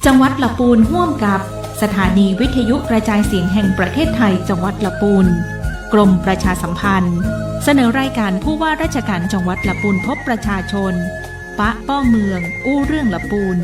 จังหวัดละปูนร่วมกับสถานีวิทยุกระจายเสียงแห่งประเทศไทยจังหวัดละปูนกรมประชาสัมพันธ์เสนอรายการผู้ว่าราชการจังหวัดละปูนพบประชาชนปะป้อเมืองอู้เรื่องละปูน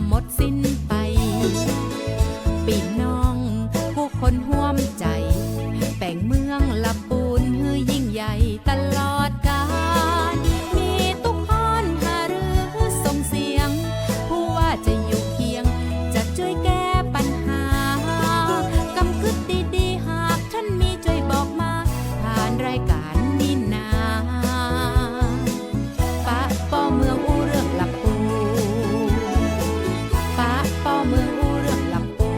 หมดสิ้นไปพี่น้องผู้คนห่วมใจแป่งเมืองละปูนฮือยิ่งใหญ่ตลอดกาลมีทุกคนหารือส่งเสียงผู้ว่าจะอยู่เคียงจะช่วยแก้ปัญหากำกึดดีๆหากท่านมีช่วยบอกมาผ่านรายการนี้นาปะป้อเมืองอู้เรื่องละปูป้อเมืองอู้เรื่องลำปู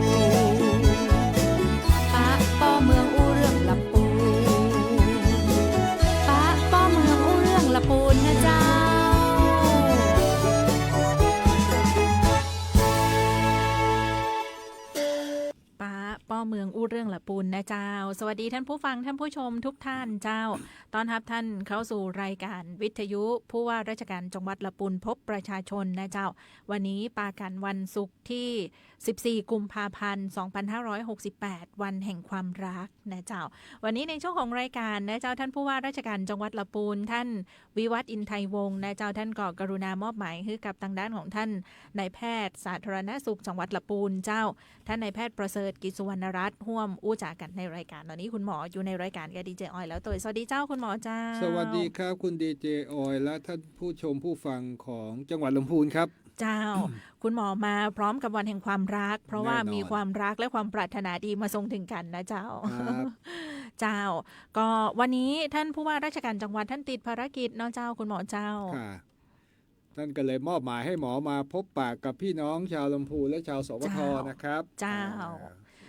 ป้าป้อเมืองอู้เรื่องลำปูป้าป้อเมืองอู้เรื่องลำปูนะเจ้าป้าป้อเมืองอู้เรื่องละปูนนะเจ้าสวัสดีท่านผู้ฟังท่านผู้ชมทุกท่านเจ้าต้อนรับท่านเข้าสู่รายการวิทยุผู้ว่าราชการจังหวัดละปูนพบประชาชนนะเจ้าวันนี้ปากันวันศุกร์ที่14กุมภาพันธ์2568วันแห่งความรักนะเจ้าวันนี้ในช่วงของรายการนะเจ้าท่านผู้ว่าราชการจังหวัดละปูนท่านวิวัฒน์อินไทยวงศ์นะเจ้าท่านก็กรุณามอบหมายให้กับทางด้านของท่านนายแพทย์สาธารณสุขจังหวัดละปูนเจ้าท่านนายแพทย์ประเสริฐกิจสุวรรณรัตน์ร่วมอู้จากันในรายการตอนนี้คุณหมออยู่ในรายการกับดีเจออยแล้วตัวสวัสดีเจ้าคุณหมอเจ้าสวัสดีครับคุณดีเจออยและท่านผู้ชมผู้ฟังของจังหวัดลำพูนครับเจ้า คุณหมอมาพร้อมกับวันแห่งความรักเพราะว่ามีความรักและความปรารถนาดีมาส่งถึงกันนะเจ้าเจ้าก็วันนี้ท่านผู้ว่าราชการจังหวัดท่านติดภารกิจเนาะเจ้าคุณหมอเจ้าท่านก็เลยมอบหมายให้หมอมาพบปะกับพี่น้องชาวลำพูนและชาวสปท.นะครับเจ้า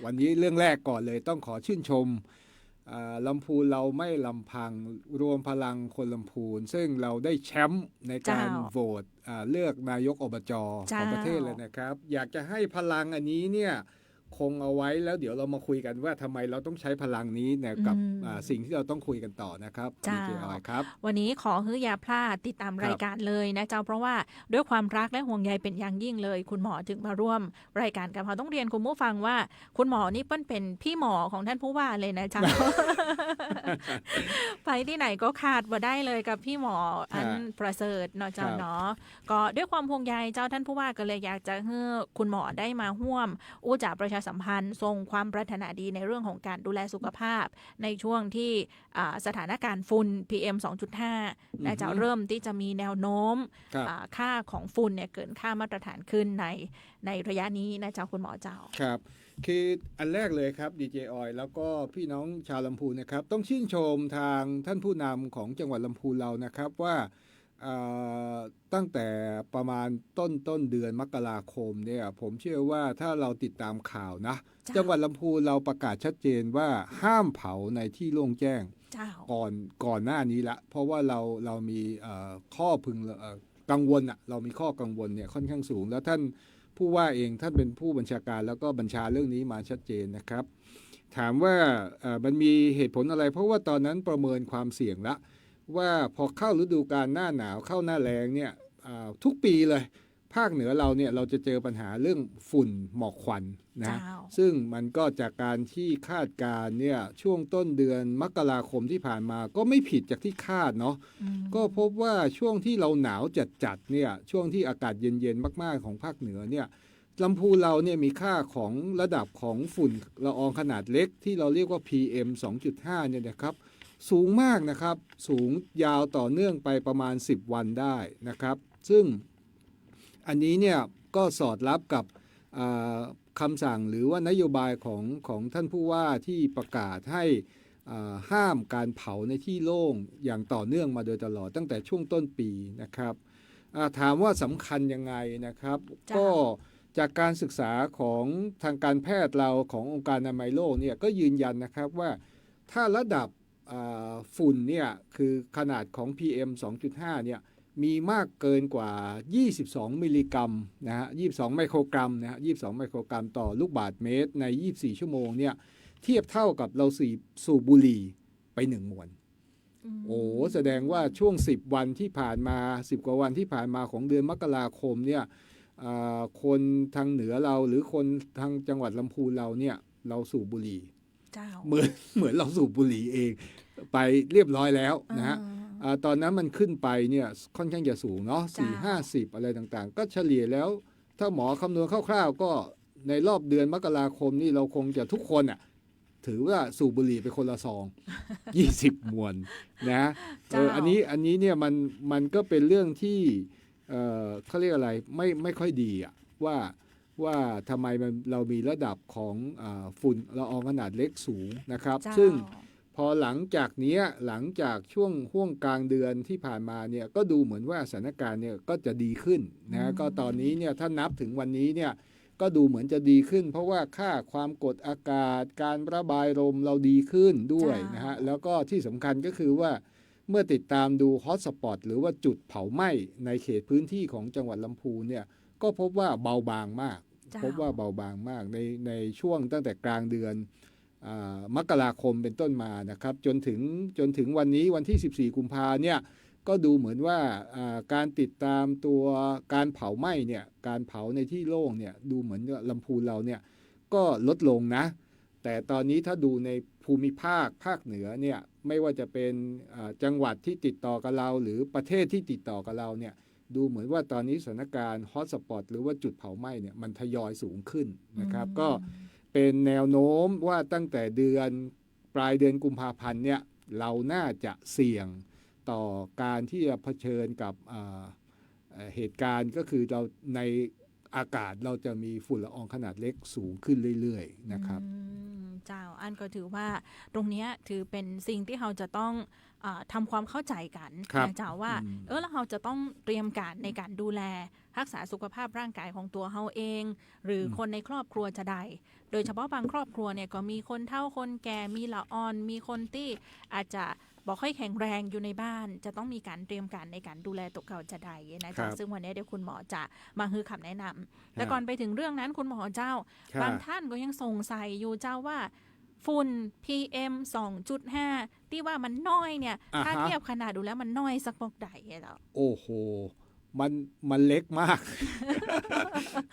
วันนี้เรื่องแรกก่อนเลยต้องขอชื่นชมลำพูนเราไม่ลำพังรวมพลังคนลำพูนซึ่งเราได้แชมป์ในการโหวตเลือกนายกอบจ.ของประเทศเลยนะครับอยากจะให้พลังอันนี้เนี่ยคงเอาไว้แล้วเดี๋ยวเรามาคุยกันว่าทำไมเราต้องใช้พลังนี้เนี่ยกับสิ่งที่เราต้องคุยกันต่อนะครับดีเจออยครับวันนี้ขอฮื้อยาพลาดติดตามรายการเลยนะเจ้าเพราะว่าด้วยความรักและห่วงใยเป็นอย่างยิ่งเลยคุณหมอถึงมาร่วมรายการกับเราต้องเรียนคุณผู้ฟังว่าคุณหมอนี่เปิ้ลเป็นพี่หมอของท่านผู้ว่าเลยนะเจ้า ไปที่ไหนก็ขาดบ่ได้เลยกับพี่หมออันประเสริฐเนาะเจ้าเนาะก็ด้วยความห่วงใยเจ้าท่านผู้ว่าก็เลยอยากจะให้คุณหมอได้มาร่วมอู้จ่าประชาสัมพันธ์ทรงความปรารถนาดีในเรื่องของการดูแลสุขภาพในช่วงที่สถานการณ์ฝุ่น PM 2.5 น่าจะเริ่มที่จะมีแนวโน้มค่าของฝุ่นเนี่ยเกินค่ามาตรฐานขึ้นในระยะนี้นะเจ้าคุณหมอเจ้าครับคืออันแรกเลยครับดีเจออยแล้วก็พี่น้องชาวลำพูนนะครับต้องชื่นชมทางท่านผู้นำของจังหวัดลำพูนเรานะครับว่าตั้งแต่ประมาณต้นเดือนมกราคมเนี่ยผมเชื่อว่าถ้าเราติดตามข่าวนะจังหวัดลำพูนเราประกาศชัดเจนว่าห้ามเผาในที่โล่งแจ้งก่อนหน้านี้ละเพราะว่าเรามีข้อพึงกังวลเรามีข้อกังวลเนี่ยค่อนข้างสูงแล้วท่านผู้ว่าเองท่านเป็นผู้บัญชาการแล้วก็บัญชาเรื่องนี้มาชัดเจนนะครับถามว่ามันมีเหตุผลอะไรเพราะว่าตอนนั้นประเมินความเสี่ยงละว่าพอเข้าฤดูกาลหน้าหนาวเข้าหน้าแล้งเนี่ยทุกปีเลยภาคเหนือเราเนี่ยเราจะเจอปัญหาเรื่องฝุ่นหมอกควันนะซึ่งมันก็จากการที่คาดการเนี่ยช่วงต้นเดือนมกราคมที่ผ่านมาก็ไม่ผิดจากที่คาดเนาะก็พบว่าช่วงที่เราหนาวจัดเนี่ยช่วงที่อากาศเย็นๆมากๆของภาคเหนือเนี่ยลำพูนเราเนี่ยมีค่าของระดับของฝุ่นละอองขนาดเล็กที่เราเรียกว่า PM 2.5 เนี่ยนะครับสูงมากนะครับสูงยาวต่อเนื่องไปประมาณ10วันได้นะครับซึ่งอันนี้เนี่ยก็สอดรับกับ คำสั่งหรือว่านโยบายของท่านผู้ว่าที่ประกาศให้ห้ามการเผาในที่โล่งอย่างต่อเนื่องมาโดยตลอดตั้งแต่ช่วงต้นปีนะครับถามว่าสำคัญยังไงนะครับก็จากการศึกษาของทางการแพทย์เราขององค์การอนามัยโลกเนี่ยก็ยืนยันนะครับว่าถ้าระดับฝุ่นเนี่ยคือขนาดของ PM 2.5 เนี่ยมีมากเกินกว่า22มิลลิกรัมนะฮะ22ไมโครกรัมนะฮะ22ไมโครกรัมต่อลูกบาศก์เมตรใน24ชั่วโมงเนี่ยเทียบเท่ากับเราสูบบุหรี่ไป1 มวนโอ้แสดงว่าช่วง10วันที่ผ่านมา10กว่าวันที่ผ่านมาของเดือนมกราคมเนี่ยคนทางเหนือเราหรือคนทางจังหวัดลำพูนเราเนี่ยเราสูบบุหรี่เหมือนเราสูบบุหรี่เองไปเรียบร้อยแล้วนะฮะตอนนั้นมันขึ้นไปเนี่ยค่อนข้างจะสูงเนาะ4-50อะไรต่างๆก็เฉลี่ยแล้วถ้าหมอคำนวณคร่าวๆก็ในรอบเดือนมกราคมนี่เราคงจะทุกคนถือว่าสูบบุหรี่ไปคนละซอง20 มวนนะอันนี้เนี่ยมันก็เป็นเรื่องที่เขาเรียกอะไรไม่ค่อยดีว่าทำไมเรามีระดับของฝุ่นละอองขนาดเล็กสูงนะครับซึ่งพอหลังจากช่วงห่วงกลางเดือนที่ผ่านมาเนี่ยก็ดูเหมือนว่าสถานการณ์เนี่ยก็จะดีขึ้นนะก็ตอนนี้เนี่ยถ้านับถึงวันนี้เนี่ยก็ดูเหมือนจะดีขึ้นเพราะว่าค่าความกดอากาศการระบายลมเราดีขึ้นด้วยนะฮะแล้วก็ที่สำคัญก็คือว่าเมื่อติดตามดูฮอตสปอตหรือว่าจุดเผาไหม้ในเขตพื้นที่ของจังหวัดลำพูนเนี่ยก็พบว่าเบาบางมากในช่วงตั้งแต่กลางเดือนมกราคมเป็นต้นมานะครับจนถึงวันนี้วันที่14กุมภาเนี่ยก็ดูเหมือนว่าการติดตามตัวการเผาไหม้เนี่ยการเผาในที่โล่งเนี่ยดูเหมือนลำพูนเราเนี่ยก็ลดลงนะแต่ตอนนี้ถ้าดูในภูมิภาคเหนือเนี่ยไม่ว่าจะเป็นจังหวัดที่ติดต่อกับเราหรือประเทศที่ติดต่อกับเราเนี่ยดูเหมือนว่าตอนนี้สถานการณ์ฮอตสปอตหรือว่าจุดเผาไหม้เนี่ยมันทยอยสูงขึ้นนะครับก็เป็นแนวโน้มว่าตั้งแต่ปลายเดือนกุมภาพันธ์เนี่ยเราน่าจะเสี่ยงต่อการที่จะเผชิญกับเหตุการณ์ก็คือเราในอากาศเราจะมีฝุ่นละอองขนาดเล็กสูงขึ้นเรื่อยๆนะครับเจ้าอันก็ถือว่าตรงนี้ถือเป็นสิ่งที่เราจะต้องทำความเข้าใจกันนะเจ้าว่าแล้วเราจะต้องเตรียมการในการดูแลรักษาสุขภาพร่างกายของตัวเราเองหรือคนในครอบครัวจะได้โดยเฉพาะบางครอบครัวเนี่ยก็มีคนเฒ่าคนแก่มีละอ่อนมีคนที่อาจจะบอกให้แข็งแรงอยู่ในบ้านจะต้องมีการเตรียมการในการดูแลตัวเขาจะได้นะจ๊ะซึ่งวันนี้เดี๋ยวคุณหมอจะมาให้คำแนะนำแต่ก่อนไปถึงเรื่องนั้นคุณหมอเจ้าบางท่านก็ยังสงสัยอยู่เจ้าว่าฝุ่น PM 2.5 ที่ว่ามันน้อยเนี่ยถ้าเทียบขนาดดูแล้วมันน้อยสักบอกใดแล้วโอ้โหมันเล็กมาก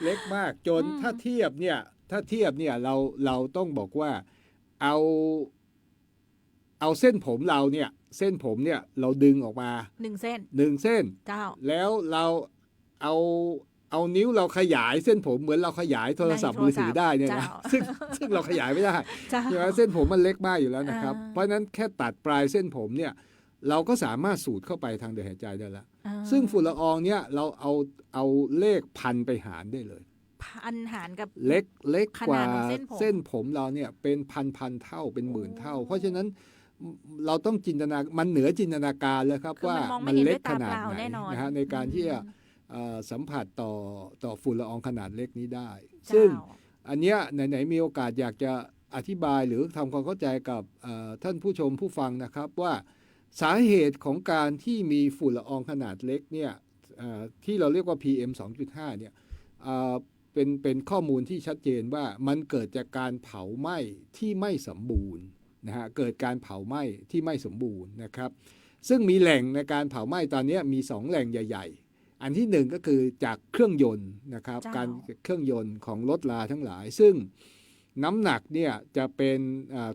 เล็กมากจนถ้าเทียบเนี่ยเราต้องบอกว่าเอาเส้นผมเราเนี่ยเราดึงออกมา1 เส้นเจ้าแล้วเราเอานิ้วเราขยายเส้นผมเหมือนเราขยายโทรศัพท์มือถือได้เนี่ยนะซึ่งเราขยายไม่ได้ใช่ไหมเส้นผมมันเล็กมากอยู่แล้วนะครับเพราะฉะนั้นแค่ตัดปลายเส้นผมเนี่ยเราก็สามารถสูดเข้าไปทางเดินหายใจได้แล้วซึ่งฝุ่นละอองเนี่ยเราเอาเลขพันไปหารได้เลยพันหารกับเล็กกว่าเส้นผมเราเนี่ยเป็นพันเท่าเป็นหมื่นเท่าเพราะฉะนั้นเราต้องจินตนามันเหนือจินตนาการแล้วครับว่ามันเล็กขนาดไหนนะฮะในการที่จะสัมผัสต่อฝุ่นละอองขนาดเล็กนี้ได้ซึ่งอันเนี้ยไหนมีโอกาสอยากจะอธิบายหรือทำความเข้าใจกับท่านผู้ชมผู้ฟังนะครับว่าสาเหตุของการที่มีฝุ่นละอองขนาดเล็กเนี่ยที่เราเรียกว่า PM 2.5 เนี่ยเป็นข้อมูลที่ชัดเจนว่ามันเกิดจากการเผาไหม้ที่ไม่สมบูรณ์นะฮะเกิดการเผาไหม้ที่ไม่สมบูรณ์นะครับซึ่งมีแหล่งในการเผาไหม้ตอนนี้มี2แหล่งใหญ่ๆอันที่1ก็คือจากเครื่องยนต์นะครับการเครื่องยนต์ของรถราทั้งหลายซึ่งน้ำหนักเนี่ยจะเป็น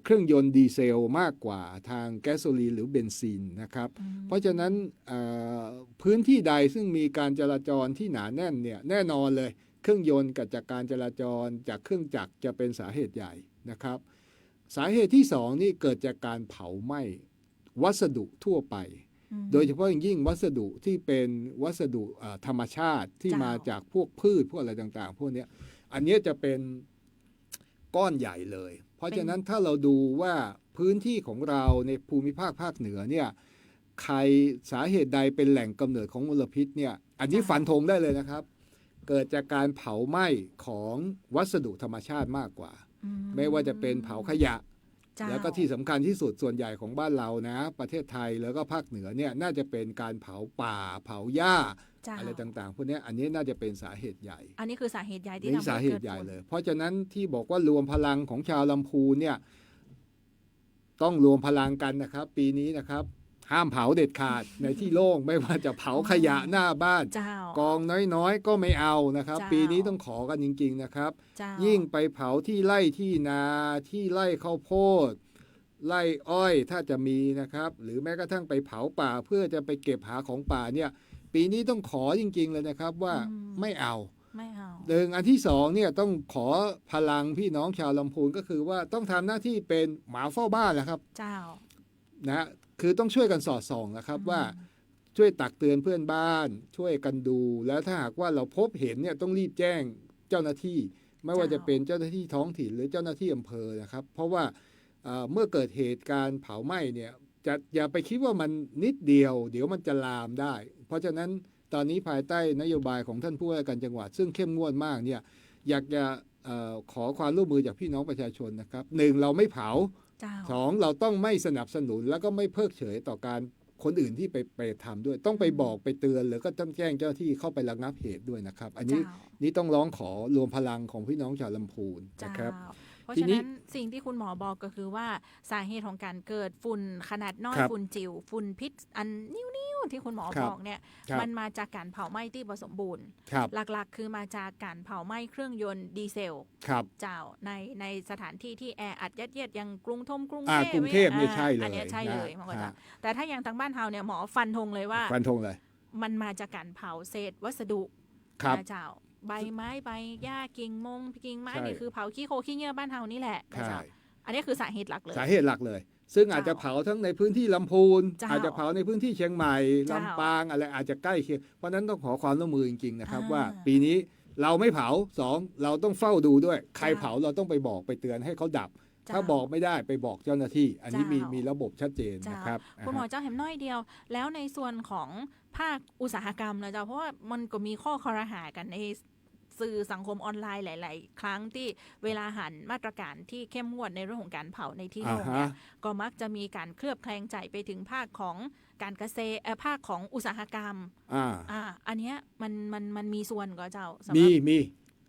เครื่องยนต์ดีเซลมากกว่าทางแก๊สโซลีนหรือเบนซินนะครับเพราะฉะนั้นพื้นที่ใดซึ่งมีการจราจรที่หนาแน่นเนี่ยแน่นอนเลยเครื่องยนต์กับจากการจราจรจากเครื่องจักรจะเป็นสาเหตุใหญ่นะครับสาเหตุที่2นี่เกิดจากการเผาไหม้วัสดุทั่วไปโดยเฉพาะอย่างยิ่งวัสดุที่เป็นวัสดุธรรมชาติที่มาจากพวกพืชพวกอะไรต่างๆพวกนี้อันนี้จะเป็น ก้อนใหญ่เลย เพราะฉะนั้นถ้าเราดูว่าพื้นที่ของเราในภูมิภาคภาคเหนือเนี่ยใครสาเหตุใดเป็นแหล่งกำเนิดของมลพิษเนี่ยอันนี้ฟันธงได้เลยนะครับ เกิดจากการเผาไหม้ของวัสดุธรรมชาติมากกว่า ไม่ว่าจะเป็นเผาขยะ แล้วก็ที่สำคัญที่สุดส่วนใหญ่ของบ้านเรานะประเทศไทยแล้วก็ภาคเหนือเนี่ยน่าจะเป็นการเผาป่าเผาหญ้าอะไรต่างๆพวกนี้อันนี้น่าจะเป็นสาเหตุใหญ่อันนี้คือสาเหตุใหญ่ที่นี่สาเหตุใหญ่เลยเพราะฉะนั้นที่บอกว่ารวมพลังของชาวลำพูนเนี่ยต้องรวมพลังกันนะครับปีนี้นะครับห้ามเผาเด็ดขาด ในที่โล่งไม่ว่าจะเผาขยะหน้าบ้านกองน้อยๆก็ไม่เอานะครับปีนี้ต้องขอกันจริงๆนะครับยิ่งไปเผาที่ไร่ที่นาที่ไร่ข้าวโพดไร่อ้อยถ้าจะมีนะครับหรือแม้กระทั่งไปเผาป่าเพื่อจะไปเก็บหาของป่าเนี่ยปีนี้ต้องขอจริงๆเลยนะครับว่าไม่เอาหนึ่งอันที่สองเนี่ยต้องขอพลังพี่น้องชาวลำพูนก็คือว่าต้องทำหน้าที่เป็นหมาเฝ้าบ้านนะครับนะคือต้องช่วยกันสอดส่องนะครับว่าช่วยตักเตือนเพื่อนบ้านช่วยกันดูแล้วถ้าหากว่าเราพบเห็นเนี่ยต้องรีบแจ้งเจ้าหน้าที่ไม่ว่าจะเป็นเจ้าหน้าที่ท้องถิ่นหรือเจ้าหน้าที่อำเภอนะครับเพราะว่าเมื่อเกิดเหตุการณ์เผาไหม้เนี่ยอย่าไปคิดว่ามันนิดเดียวเดี๋ยวมันจะลามได้เพราะฉะนั้นตอนนี้ภายใต้นโยบายของท่านผู้ว่าการจังหวัดซึ่งเข้มงวดมากเนี่ยอยากจะขอความร่วมมือจากพี่น้องประชาชนนะครับหนึ่งเราไม่เผาสองเราต้องไม่สนับสนุนแล้วก็ไม่เพิกเฉยต่อการคนอื่นที่ไปทำด้วยต้องไปบอกไปเตือนหรือก็ต้องแจ้งเจ้าหน้าที่เข้าไประงับเหตุด้วยนะครับอันนี้ต้องร้องขอรวมพลังของพี่น้องชาวลำพูนนะครับเพราะฉะนั้นสิ่งที่คุณหมอบอกก็คือว่าสาเหตุของการเกิดฝุ่นขนาดน้อยฝุ่นจิ๋วฝุ่นพิษอันนิ้วๆที่คุณหมอบอกเนี่ยมันมาจากการเผาไหม้ที่ผสมบูรณ์หลักๆคือมาจากการเผาไหม้เครื่องยนต์ดีเซลเจ้าในสถานที่ที่แออัดยัดเยียดอย่างกรุงเทพเนี่ยใช่เลยอันนี้ใช่เลยมันก็จะแต่ถ้าอย่างทางบ้านเฮาเนี่ยหมอฟันธงเลยว่ามันมาจากการเผาเศษวัสดุเจ้าใบไม้ใบหญ้ากิ่งไม้นี่คือเผาขี้โคขี้เงื่อบ้านเฮานี่แหละอันนี้คือสาเหตุหลักเลยซึ่งอาจจะเผาทั้งในพื้นที่ลำพูนอาจจะเผาในพื้นที่เชียงใหม่ลำปางอะไรอาจจะใกล้เคียงเพราะนั้นต้องขอความร่วมมือจริงๆนะครับว่าปีนี้เราไม่เผาสองเราต้องเฝ้าดูด้วยใครเผาเราต้องไปบอกไปเตือนให้เขาดับถ้าบอกไม่ได้ไปบอกเจ้าหน้าที่อันนี้มีระบบชัดเจนนะครับคุณหมอเจ้าแหมน้อยเดียวแล้วในส่วนของภาคอุตสาหกรรมนะเจ้าเพราะว่ามันก็มีข้อคอรหากันในสื่อสังคมออนไลน์หลายๆครั้งที่เวลาหันมาตรการที่เข้มงวดในเรื่องของการเผาในที่โล่งเนี่ยก็มักจะมีการเคลือบแคลงใจไปถึงภาคของการเกษตรภาคของอุตสาหกรรมอันนี้มันมีส่วนก็เจ้ามี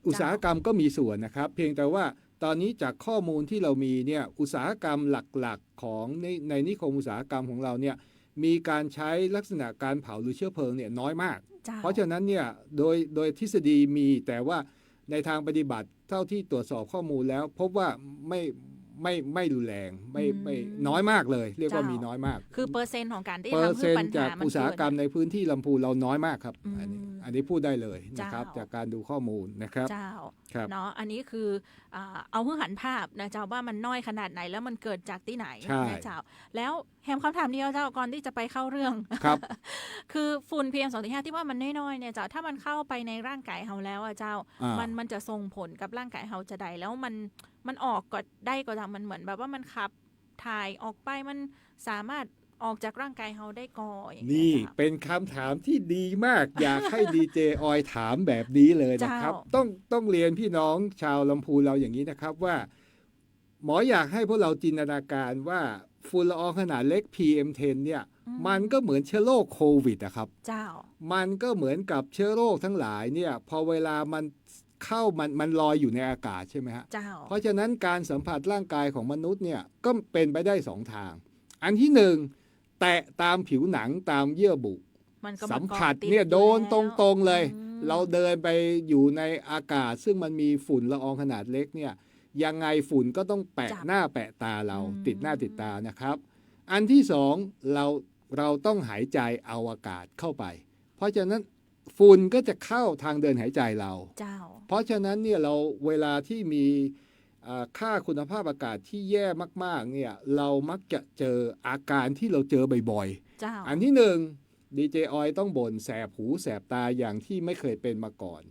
อุตสาหกรรมก็มีส่วนนะครับเพียงแต่ว่าตอนนี้จากข้อมูลที่เรามีเนี่ยอุตสาหกรรมหลักๆของในนิคมอุตสาหกรรมของเราเนี่ยมีการใช้ลักษณะการเผาหรือเชื้อเพลิงเนี่ยน้อยมากเพราะฉะนั้นเนี่ยโดยทฤษฎีมีแต่ว่าในทางปฏิบัติเท่าที่ตรวจสอบข้อมูลแล้วพบว่าไม่รุนแรงไม่น้อยมากเลยเรียกว่ามีน้อยมากคือเปอร์เซ็นต์ของการที่ทำให้ปัญหาจากอุตสาหกรรมในพื้นที่ลำพูนเราน้อยมากครับอันนี้พูดได้เลยนะครับจากการดูข้อมูลนะครับเนาะอันนี้คือเอาเพื่อหันภาพนะเจ้าว่ามันน้อยขนาดไหนแล้วมันเกิดจากที่ไหนนะเจ้าแล้วแฮมคำถามเดียวเจ้าก่อนที่จะไปเข้าเรื่องครับ คือฝุ่น PM2.5 ที่ว่ามันน้อยๆเนี่ยเจ้าถ้ามันเข้าไปในร่างกายเฮาแล้วเจ้ามันจะส่งผลกับร่างกายเฮาจะใดแล้วมันออกก็ได้ก็ตามมันเหมือนแบบว่ามันขับถ่ายออกไปมันสามารถออกจากร่างกายเฮาได้ก่อนี่เป็นคำถามที่ดีมาก อยากให้ดีเจออยถามแบบนี้เลยนะครับต้องเรียนพี่น้องชาวลำพูนเราอย่างนี้นะครับว่าหมออยากให้พวกเราจินตนาการว่าฝุ่นละอองขนาดเล็ก PM10 เนี่ยมันก็เหมือนเชื้อโรคโควิดนะครับมันก็เหมือนกับเชื้อโรคทั้งหลายเนี่ยพอเวลามันเข้ามันลอยอยู่ในอากาศใช่ไหมฮะเพราะฉะนั้นการสัมผัสร่างกายของมนุษย์เนี่ยก็เป็นไปได้2ทางอันที่1แตะตามผิวหนังตามเยื่อบุสัมผัสเนี่ยโดนตรงๆเลยเราเดินไปอยู่ในอากาศซึ่งมันมีฝุ่นละอองขนาดเล็กเนี่ยยังไงฝุ่นก็ต้องแปะหน้าแปะตาเราติดหน้าติดตานะครับอันที่2เราต้องหายใจเอาอากาศเข้าไปเพราะฉะนั้นฝุ่นก็จะเข้าทางเดินหายใจเราเพราะฉะนั้นเนี่ยเราเวลาที่มีค่าคุณภาพอากาศที่แย่มากๆเนี่ยเรามักจะเจออาการที่เราเจอบ่อยๆอันที่1ดีเจออยต้องบ่นแสบหูแสบตาอย่างที่ไม่เคยเป็นมาก่อน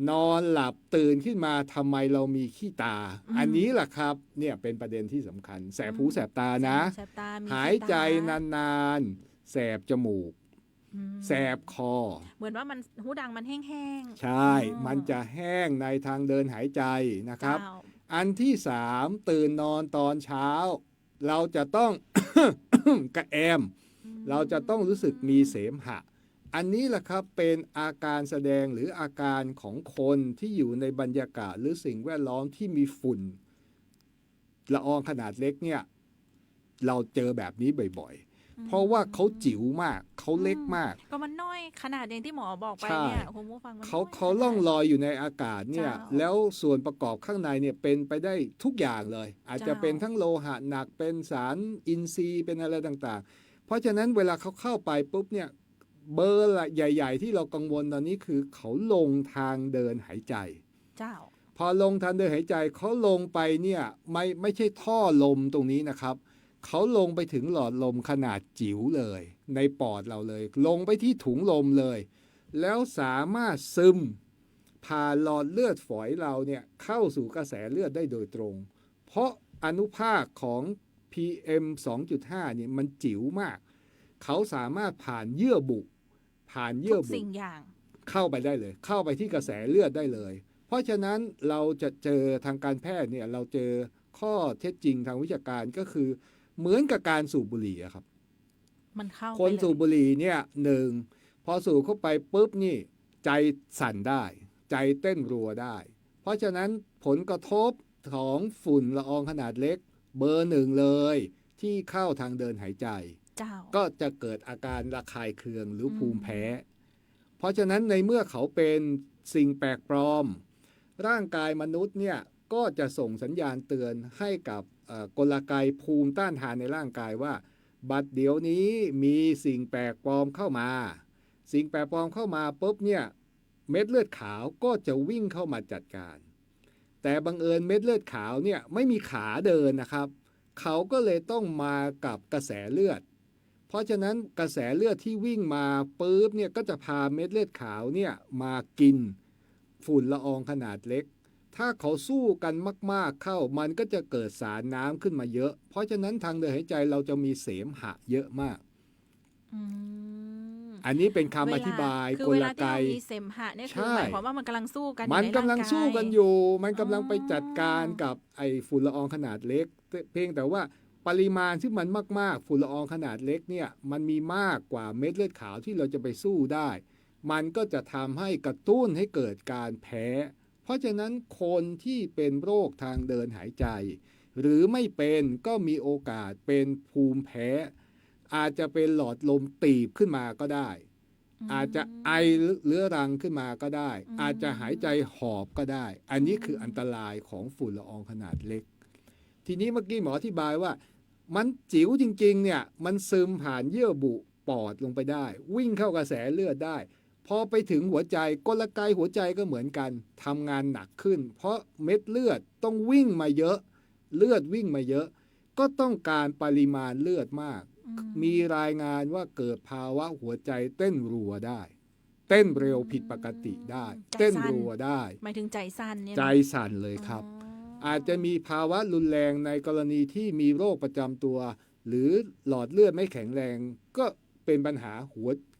นอนหลับตื่นขึ้นมาทำไมเรามีขี้ตา อันนี้แหละครับเนี่ยเป็นประเด็นที่สำคัญแสบหูแสบตานะ แสบตามี หายใจ ขี้ต นานๆแสบจมูก อืม แสบคอ เหมือนว่ามันหูดังมันแห้งๆ ใช่ อ๋อ มันจะแห้งในทางเดินหายใจนะครับ เจ้า อันที่สามตื่นนอนตอนเช้า เราจะต้อง กระแอม เราจะต้องรู้สึกมีเสมหะ อันนี้แหละครับเป็นอาการแสดงหรืออาการของคนที่อยู่ในบรรยากาศหรือสิ่งแวดล้อมที่มีฝุ่นละอองขนาดเล็กเนี่ยเราเจอแบบนี้บ่อยๆ เพราะว่าเขาจิ๋วมากเขาเล็กมาก ก็มันน้อยขนาดอย่างที่หมอบอกไป ใช่ เนี่ยคุณผู้ฟังมัน เขา น้ย เขาล่องลอยอยู่ในอากาศเนี่ย เจ้า แล้วส่วนประกอบข้างในเนี่ยเป็นไปได้ทุกอย่างเลย อาจจะ เจ้า เป็นทั้งโลหะหนักเป็นสารอินทรีย์เป็นอะไรต่างๆ เพราะฉะนั้นเวลาเขาเข้าไปปุ๊บเนี่ยเบอร์ใหญ่ ๆ ที่เรากังวลตอนนี้คือเขาลงทางเดินหายใจ เจ้า พอลงทางเดินหายใจเขาลงไปเนี่ยไม่ใช่ท่อลมตรงนี้นะครับเขาลงไปถึงหลอดลมขนาดจิ๋วเลย ในปอดเราเลย ลงไปที่ถุงลมเลย แล้วสามารถซึมผ่านหลอดเลือดฝอยเราเนี่ยเข้าสู่กระแสเลือดได้โดยตรง เพราะอนุภาคของ PM 2.5 เนี่ยมันจิ๋วมาก เขาสามารถผ่านเยื่อบุทุกสิ่งอย่าง เข้าไปได้เลย เข้าไปที่กระแสเลือดได้เลย เพราะฉะนั้นเราจะเจอทางการแพทย์เนี่ยเราเจอข้อเท็จจริงทางวิชาการก็คือเหมือนกับการสูบบุหรี่อะครับ มันเข้า คน ไปเลย สูบบุหรี่เนี่ยหนึ่งพอสูบเข้าไปปุ๊บนี่ใจสั่นได้ ใจเต้นรัวได้ เพราะฉะนั้นผลกระทบของฝุ่นละอองขนาดเล็กเบอร์หนึ่งเลยที่เข้าทางเดินหายใจ เจ้า ก็จะเกิดอาการระคายเคืองหรือภูมิแพ้ เพราะฉะนั้นในเมื่อเขาเป็นสิ่งแปลกปลอม ร่างกายมนุษย์เนี่ยก็จะส่งสัญญาณเตือนให้กับกลไกภูมิต้านทานในร่างกายว่า บัดเดี๋ยวนี้มีสิ่งแปลกปลอมเข้ามา สิ่งแปลกปลอมเข้ามาปุ๊บเนี่ยเม็ดเลือดขาวก็จะวิ่งเข้ามาจัดการ แต่บังเอิญเม็ดเลือดขาวเนี่ยไม่มีขาเดินนะครับ เขาก็เลยต้องมากับกระแสเลือด เพราะฉะนั้นกระแสเลือดที่วิ่งมาปุ๊บเนี่ยก็จะพาเม็ดเลือดขาวเนี่ยมากินฝุ่นละอองขนาดเล็ก ถ้าเขาสู้กันมากๆเข้ามันก็จะเกิดสารน้ำขึ้นมาเยอะ เพราะฉะนั้นทางเดินหายใจเราจะมีเสมหะเยอะมาก อืม อันนี้เป็นคำอธิบาย คื ก เว ล ลาที่ ไก เรามีเสมหะเนี่ยคือ ใช่ หมายความว่ามันกำลังสู้กัน มัน อยู่ใน กำลัง ร่ากาย สู้กันอยู่ มันกำลัง อ๋อ ไปจัดการกับไอ้ฝุ่นละอองขนาดเล็ก เพียงแต่ว่าปริมาณที่มันมากๆฝุ่นละอองขนาดเล็กเนี่ยมันมีมากกว่าเม็ดเลือดขาวที่เราจะไปสู้ได้ มันก็จะทำให้กระตุ้นให้เกิดการแพ้ เพราะฉะนั้นคนที่เป็นโรคทางเดินหายใจ หรือไม่เป็นก็มีโอกาสเป็นภูมิแพ้ อาจจะเป็นหลอดลมตีบขึ้นมาก็ได้ อาจจะไอเรื้อรังขึ้นมาก็ได้ อาจจะหายใจหอบก็ได้ อันนี้คืออันตรายของฝุ่นละอองขนาดเล็ก ทีนี้เมื่อกี้หมออธิบายว่า มันจิ๋วจริงๆเนี่ยมันซึมผ่านเยื่อบุปอดลงไปได้ วิ่งเข้ากระแสเลือดได้ พอไปถึงหัวใจกลไกหัวใจก็เหมือนกันทำงานหนักขึ้น เพราะเม็ดเลือดต้องวิ่งมาเยอะ เลือดวิ่งมาเยอะ ก็ต้องการปริมาณเลือดมาก มีรายงานว่าเกิดภาวะหัวใจเต้นรัวได้ เต้นเร็วผิดปกติได้ เต้นรัวได้ หมายถึงใจสั้นเนี่ยนะ ใจสั่นเลยครับ อ๋อ อาจจะมีภาวะรุนแรงในกรณีที่มีโรคประจำตัว หรือหลอดเลือดไม่แข็งแรง ก็เป็นปัญหา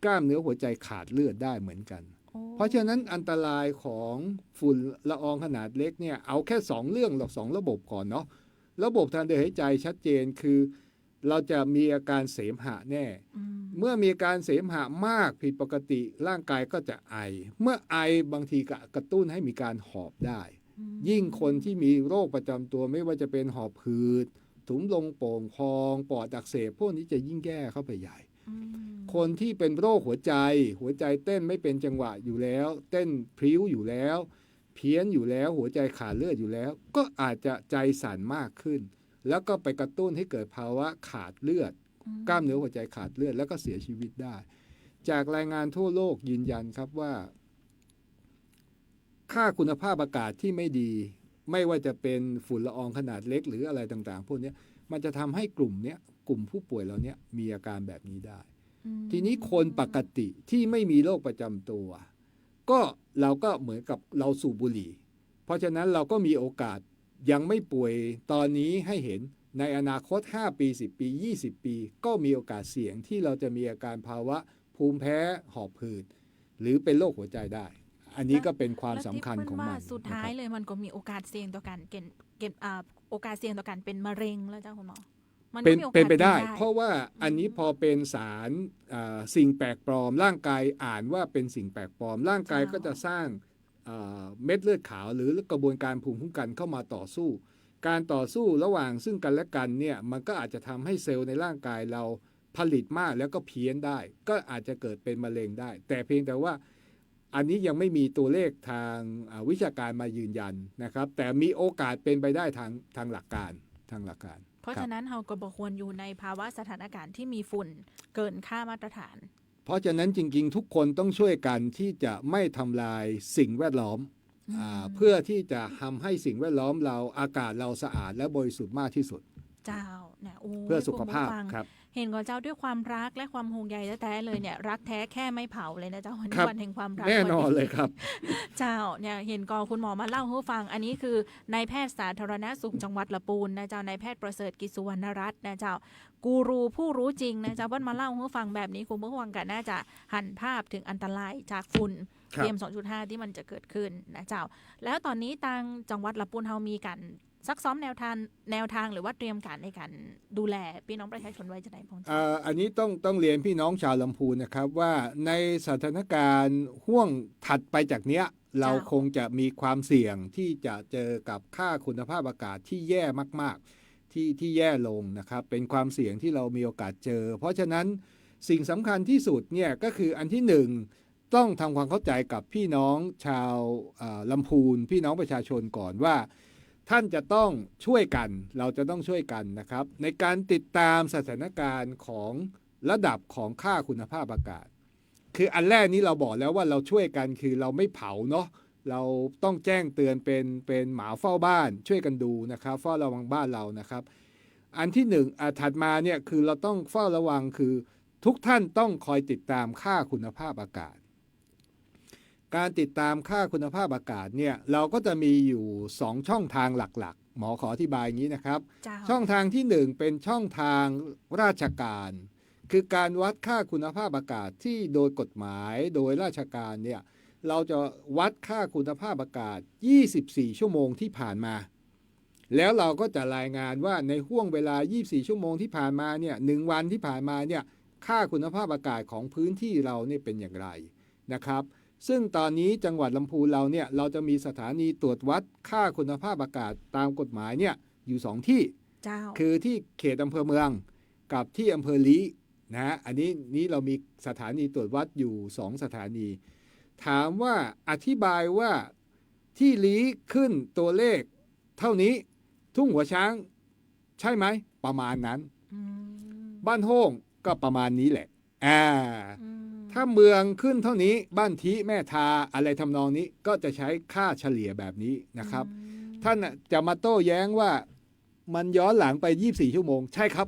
กล้ามเนื้อหัวใจขาดเลือดได้เหมือนกัน โอ้ เพราะฉะนั้นอันตรายของฝุ่นละอองขนาดเล็กเนี่ยเอาแค่2เรื่องหรอก2ระบบก่อนเนาะระบบทางเดินหายใจชัดเจนคือ เราจะมีอาการเสมหะแน่ อืม เมื่อมีอาการเสมหะมากผิดปกติร่างกายก็จะไอ เมื่อไอบางทีก็กระตุ้นให้มีการหอบได้ ยิ่งคนที่มีโรคประจำตัวไม่ว่าจะเป็นหอบหืดถุงลมโป่งพองปอดอักเสบพวกนี้จะยิ่งแย่เข้าไปใหญ่ อืม คนที่เป็นโรคหัวใจเต้นไม่เป็นจังหวะอยู่แล้ว เต้นพริ้วอยู่แล้ว เพี้ยนอยู่แล้วหัวใจขาดเลือดอยู่แล้ว ก็อาจจะใจสั่นมากขึ้น แล้วก็ไปกระตุ้นให้เกิดภาวะขาดเลือด กล้ามเนื้อหัวใจขาดเลือดแล้วก็เสียชีวิตได้ จากรายงานทั่วโลกยืนยันครับว่า ค่าคุณภาพอากาศที่ไม่ดี ไม่ว่าจะเป็นฝุ่นละอองขนาดเล็กหรืออะไรต่างๆพวกนี้มันจะทำให้กลุ่มผู้ป่วยเหล่านี้มีอาการแบบนี้ได้ อืม ทีนี้คนปกติที่ไม่มีโรคประจำตัว ก็ เราก็เหมือนกับเราสูบบุหรี่เพราะฉะนั้นเราก็มีโอกาสยังไม่ป่วยตอนนี้ให้เห็นในอนาคต5ปี10ปี20ปีก็มีโอกาสเสี่ยงที่เราจะมีอาการภาวะภูมิแพ้หอบหืดหรือเป็นโรคหัวใจได้อันนี้ก็เป็นความสำคัญของมัน สุดท้ายเลยมันก็มีโอกาสเสี่ยงต่อการโอกาสเสี่ยงต่อการเป็นมะเร็งแล้วเจ้าคุณหมอมันก็มีโอกาส เป็นไปได้เพราะว่าอันนี้พอเป็นสารสิ่งแปลกปลอมร่างกายอ่านว่าเป็นสิ่งแปลกปลอมร่างกายก็จะสร้างเม็ดเลือดขาวหรือกระบวนการภูมิคุ้มกันเข้ามาต่อสู้การต่อสู้ระหว่างซึ่งกันและกันเนี่ยมันก็อาจจะทำให้เซลล์ในร่างกายเราผลิตมากแล้วก็เพี้ยนได้ก็อาจจะเกิดเป็นมะเร็งได้แต่เพียงแต่ว่าอันนี้ยังไม่มีตัวเลขทางวิชาการมายืนยันนะครับแต่มีโอกาสเป็นไปได้ทางหลักการเพราะฉะนั้นเราก็บ่ควรอยู่ในภาวะสถานการณ์ที่มีฝุ่นเกินค่ามาตรฐานเพราะฉะนั้นจริงๆทุกคนต้องช่วยกันที่จะไม่ทำลายสิ่งแวดล้อมเพื่อที่จะทำให้สิ่งแวดล้อมเราอากาศเราสะอาดและบริสุทธิ์มากที่สุดเจ้าเนี่ยเพื่อสุขภาพครับเห็นก่อนเจ้าด้วยความรักและความห่วงใยแท้ๆเลยเนี่ยรักแท้แค่ไม่เผาเลยนะเจ้าวันแห่งความรักแน่นอนเลยครับเจ้าเนี่ยเห็นก่อนคุณหมอมาเล่าให้ฟังอันนี้คือนายแพทย์สาธารณสุขจังหวัดลำพูนนะเจ้านายแพทย์ประเสริฐกิจสุวรรณรัตน์นะเจ้ากูรูผู้รู้จริงนะเจ้าวันมาเล่าให้ฟังแบบนี้คุณผู้ฟังกันน่าจะหันภาพถึงอันตรายจากฝุ่นPM 2.5ที่มันจะเกิดขึ้นนะเจ้าแล้วตอนนี้ทางจังหวัดลำพูนเฮามีการซักซ้อมแนวทางหรือว่าเตรียมการในการดูแลพี่น้องประชาชนไว้จะได้พ้นอันนี้ต้องเรียนพี่น้องชาวลำพูนนะครับว่าในสถานการณ์ห่วงถัดไปจากเนี้ยเราคงจะมีความเสี่ยงที่จะเจอกับค่าคุณภาพอากาศที่แย่มากๆที่แย่ลงนะครับเป็นความเสี่ยงที่เรามีโอกาสเจอเพราะฉะนั้นสิ่งสำคัญที่สุดเนี่ยก็คืออันที่หนึ่งต้องทำความเข้าใจกับพี่น้องชาวลำพูนพี่น้องประชาชนก่อนว่าท่านจะต้องช่วยกันเราจะต้องช่วยกันนะครับในการติดตามสถานการณ์ของระดับของค่าคุณภาพอากาศคืออันแรกนี้เราบอกแล้วว่าเราช่วยกันคือเราไม่เผาเนาะเราต้องแจ้งเตือนเป็นหมาเฝ้าบ้านช่วยกันดูนะครับเฝ้าระวังบ้านเรานะครับอันที่หนึ่งถัดมาเนี่ยคือเราต้องเฝ้าระวังคือทุกท่านต้องคอยติดตามค่าคุณภาพอากาศการติดตามค่าคุณภาพอากาศเนี่ยเราก็จะมีอยู่2ช่องทางหลักๆหมอขออธิบายอย่างนี้นะครับช่องทางที่1เป็นช่องทางราชการคือการวัดค่าคุณภาพอากาศที่โดยกฎหมายโดยราชการเนี่ยเราจะวัดค่าคุณภาพอากาศ24ชั่วโมงที่ผ่านมาแล้วเราก็จะรายงานว่าในห่วงเวลา24ชั่วโมงที่ผ่านมาเนี่ย1วันที่ผ่านมาเนี่ยค่าคุณภาพอากาศของพื้นที่เราเนี่ยเป็นอย่างไรนะครับซึ่งตอนนี้จังหวัดลำพูนเราเนี่ยเราจะมีสถานีตรวจวัดค่าคุณภาพอากาศตามกฎหมายเนี่ยอยู่2ที่คือที่เขตอำเภอเมืองกับที่อำเภอลี้นะอันนี้เรามีสถานีตรวจวัดอยู่2สถานีถามว่าอธิบายว่าที่ลี้ขึ้นตัวเลขเท่านี้ทุ่งหัวช้างใช่ไหมประมาณนั้นบ้านโฮ่งก็ประมาณนี้แหละถ้าเมืองขึ้นเท่านี้บ้านทิแม่ทาอะไรทำนองนี้ก็จะใช้ค่าเฉลี่ยแบบนี้นะครับท่านจะมาโต้แย้งว่ามันย้อนหลังไป24ชั่วโมงใช่ครับ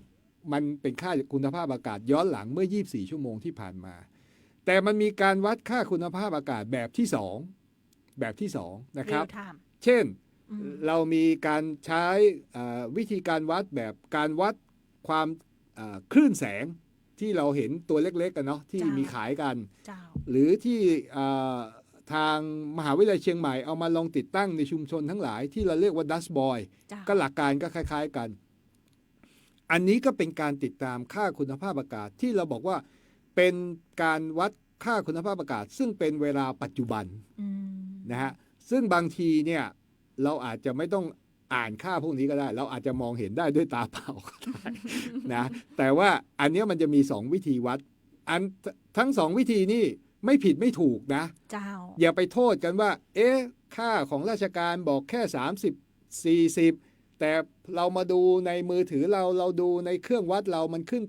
มันเป็นค่าคุณภาพอากาศย้อนหลังเมื่อ24ชั่วโมงที่ผ่านมาแต่มันมีการวัดค่าคุณภาพอากาศแบบที่2นะครับเช่นเรามีการใช้วิธีการวัดแบบการวัดความคลื่นแสงที่เราเห็นตัวเล็กๆกันเนาะที่มีขายกันหรือที่ทางมหาวิทยาลัยเชียงใหม่เอามาลองติดตั้งในชุมชนทั้งหลายที่เราเรียกว่าดัสบอยก็หลักการก็คล้ายๆกันอันนี้ก็เป็นการติดตามค่าคุณภาพอากาศที่เราบอกว่าเป็นการวัดค่าคุณภาพอากาศซึ่งเป็นเวลาปัจจุบันนะฮะซึ่งบางทีเนี่ยเราอาจจะไม่ต้องอ่านค่าพวกนี้ก็ได้เราอาจจะมองเห็นได้ด้วยตาเปล่าก็ได้นะแต่ว่าอันนี้มันจะมี2วิธีวัดทั้ง2วิธีนี่ไม่ผิดไม่ถูกนะอย่าไปโทษกันว่าค่าของราชการบอกแค่30 40แต่เรามาดูในมือถือเราดูในเครื่องวัดเรามันขึ้น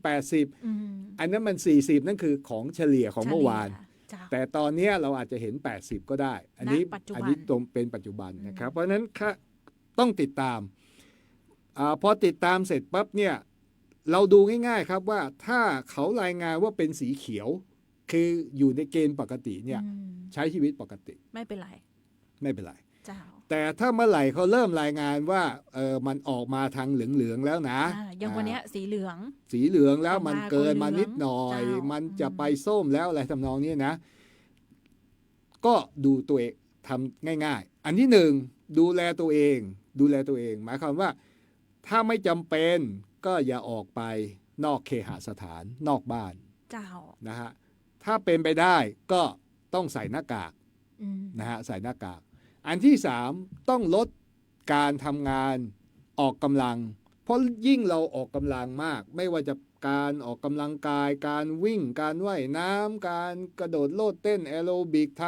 80อันนั้นมัน40นั่นคือของเฉลี่ยของเมื่อวานแต่ตอนนี้เราอาจจะเห็น80ก็ได้อันนี้ตรงเป็นปัจจุบันนะครับเพราะฉะนั้นต้องติดตามพอติดตามเสร็จปั๊บเนี่ยเราดูง่ายๆครับว่าถ้าเขารายงานว่าเป็นสีเขียว คืออยู่ในเกณฑ์ปกติเนี่ย อืม ใช้ชีวิตปกติ ไม่เป็นไร ไม่เป็นไร เจ้า แต่ถ้าเมื่อไหร่เขาเริ่มรายงานว่ามันออกมาทางเหลืองๆแล้วนะ อย่างวันเนี้ยสีเหลือง สีเหลืองแล้ว ออกมา มันเกินมานิดหน่อย เจ้ามั มันจะไปส้มแล้วอะไรทำนองนี้นะ ก็ดูตัวเองทำง่ายๆ อันที่หนึ่งดูแลตัวเอง ดูแลตัวเอง หมายความว่า ถ้าไม่จำเป็นก็อย่าออกไปนอกเคหสถานนอกบ้าน เจ้า นะฮะถ้าเป็นไปได้ก็ต้องใส่หน้ากาก อืม นะฮะใส่หน้ากาก อันที่สามต้องลดการทำงานออกกำลัง เพราะยิ่งเราออกกำลังมาก ไม่ว่าจะการออกกำลังกาย การวิ่งการว่ายน้ำการกระโดดโลดเต้นแอโรบิกท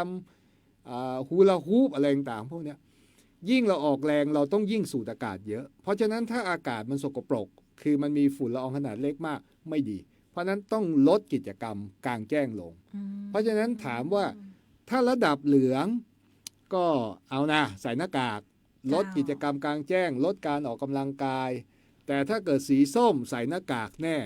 ำฮูลาฮูปอะไรต่างๆพวกเนี้ยยิ่งเราออกแรงเราต้องยิ่งสูดอากาศเยอะ เพราะฉะนั้นถ้าอากาศมันสกปรก คือมันมีฝุ่นละอองขนาดเล็กมากไม่ดี เพราะฉะนั้นต้องลดกิจกรรมกลางแจ้งลง อืม เพราะฉะนั้นถามว่า ถ้าระดับเหลืองก็เอานะใส่หน้ากากลดกิจกรรมกลางแจ้ง ลดการออกกำลังกาย แต่ถ้าเกิดสีส้มใส่หน้ากากแน่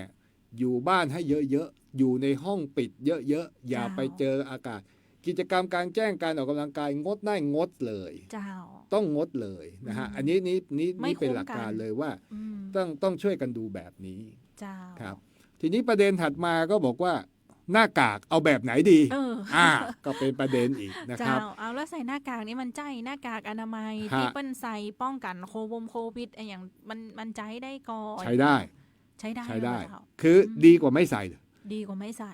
อยู่บ้านให้เยอะๆอยู่ในห้องปิดเยอะๆอย่าไปเจออากาศ กิจกรรมกลางแจ้งการออกกำลังกายงดได้งดเลย เจ้า ต้องงดเลยนะฮะ อืม อันนี้ไม่เป็น คุ้ม หลักการ กัน เลยว่า อืม ต้องช่วยกันดูแบบนี้ เจ้า ครับ ทีนี้ประเด็นถัดมาก็บอกว่าหน้ากากเอาแบบไหนดี เออ ก็เป็นประเด็นอีกนะค เจ้า รับ เอาแล้วใส่หน้ากากนี่มันใจหน้ากากอนามัย ฮะ ที่เปิ้นใส่ป้องกันโควิดไอ้อย่างมันใจได้ก่อน ใช้ได้ ใช้ได้ ใช้ได้ เหรอเจ้า คือดีกว่าไม่ใส่เลย ดีกว่าไม่ใส่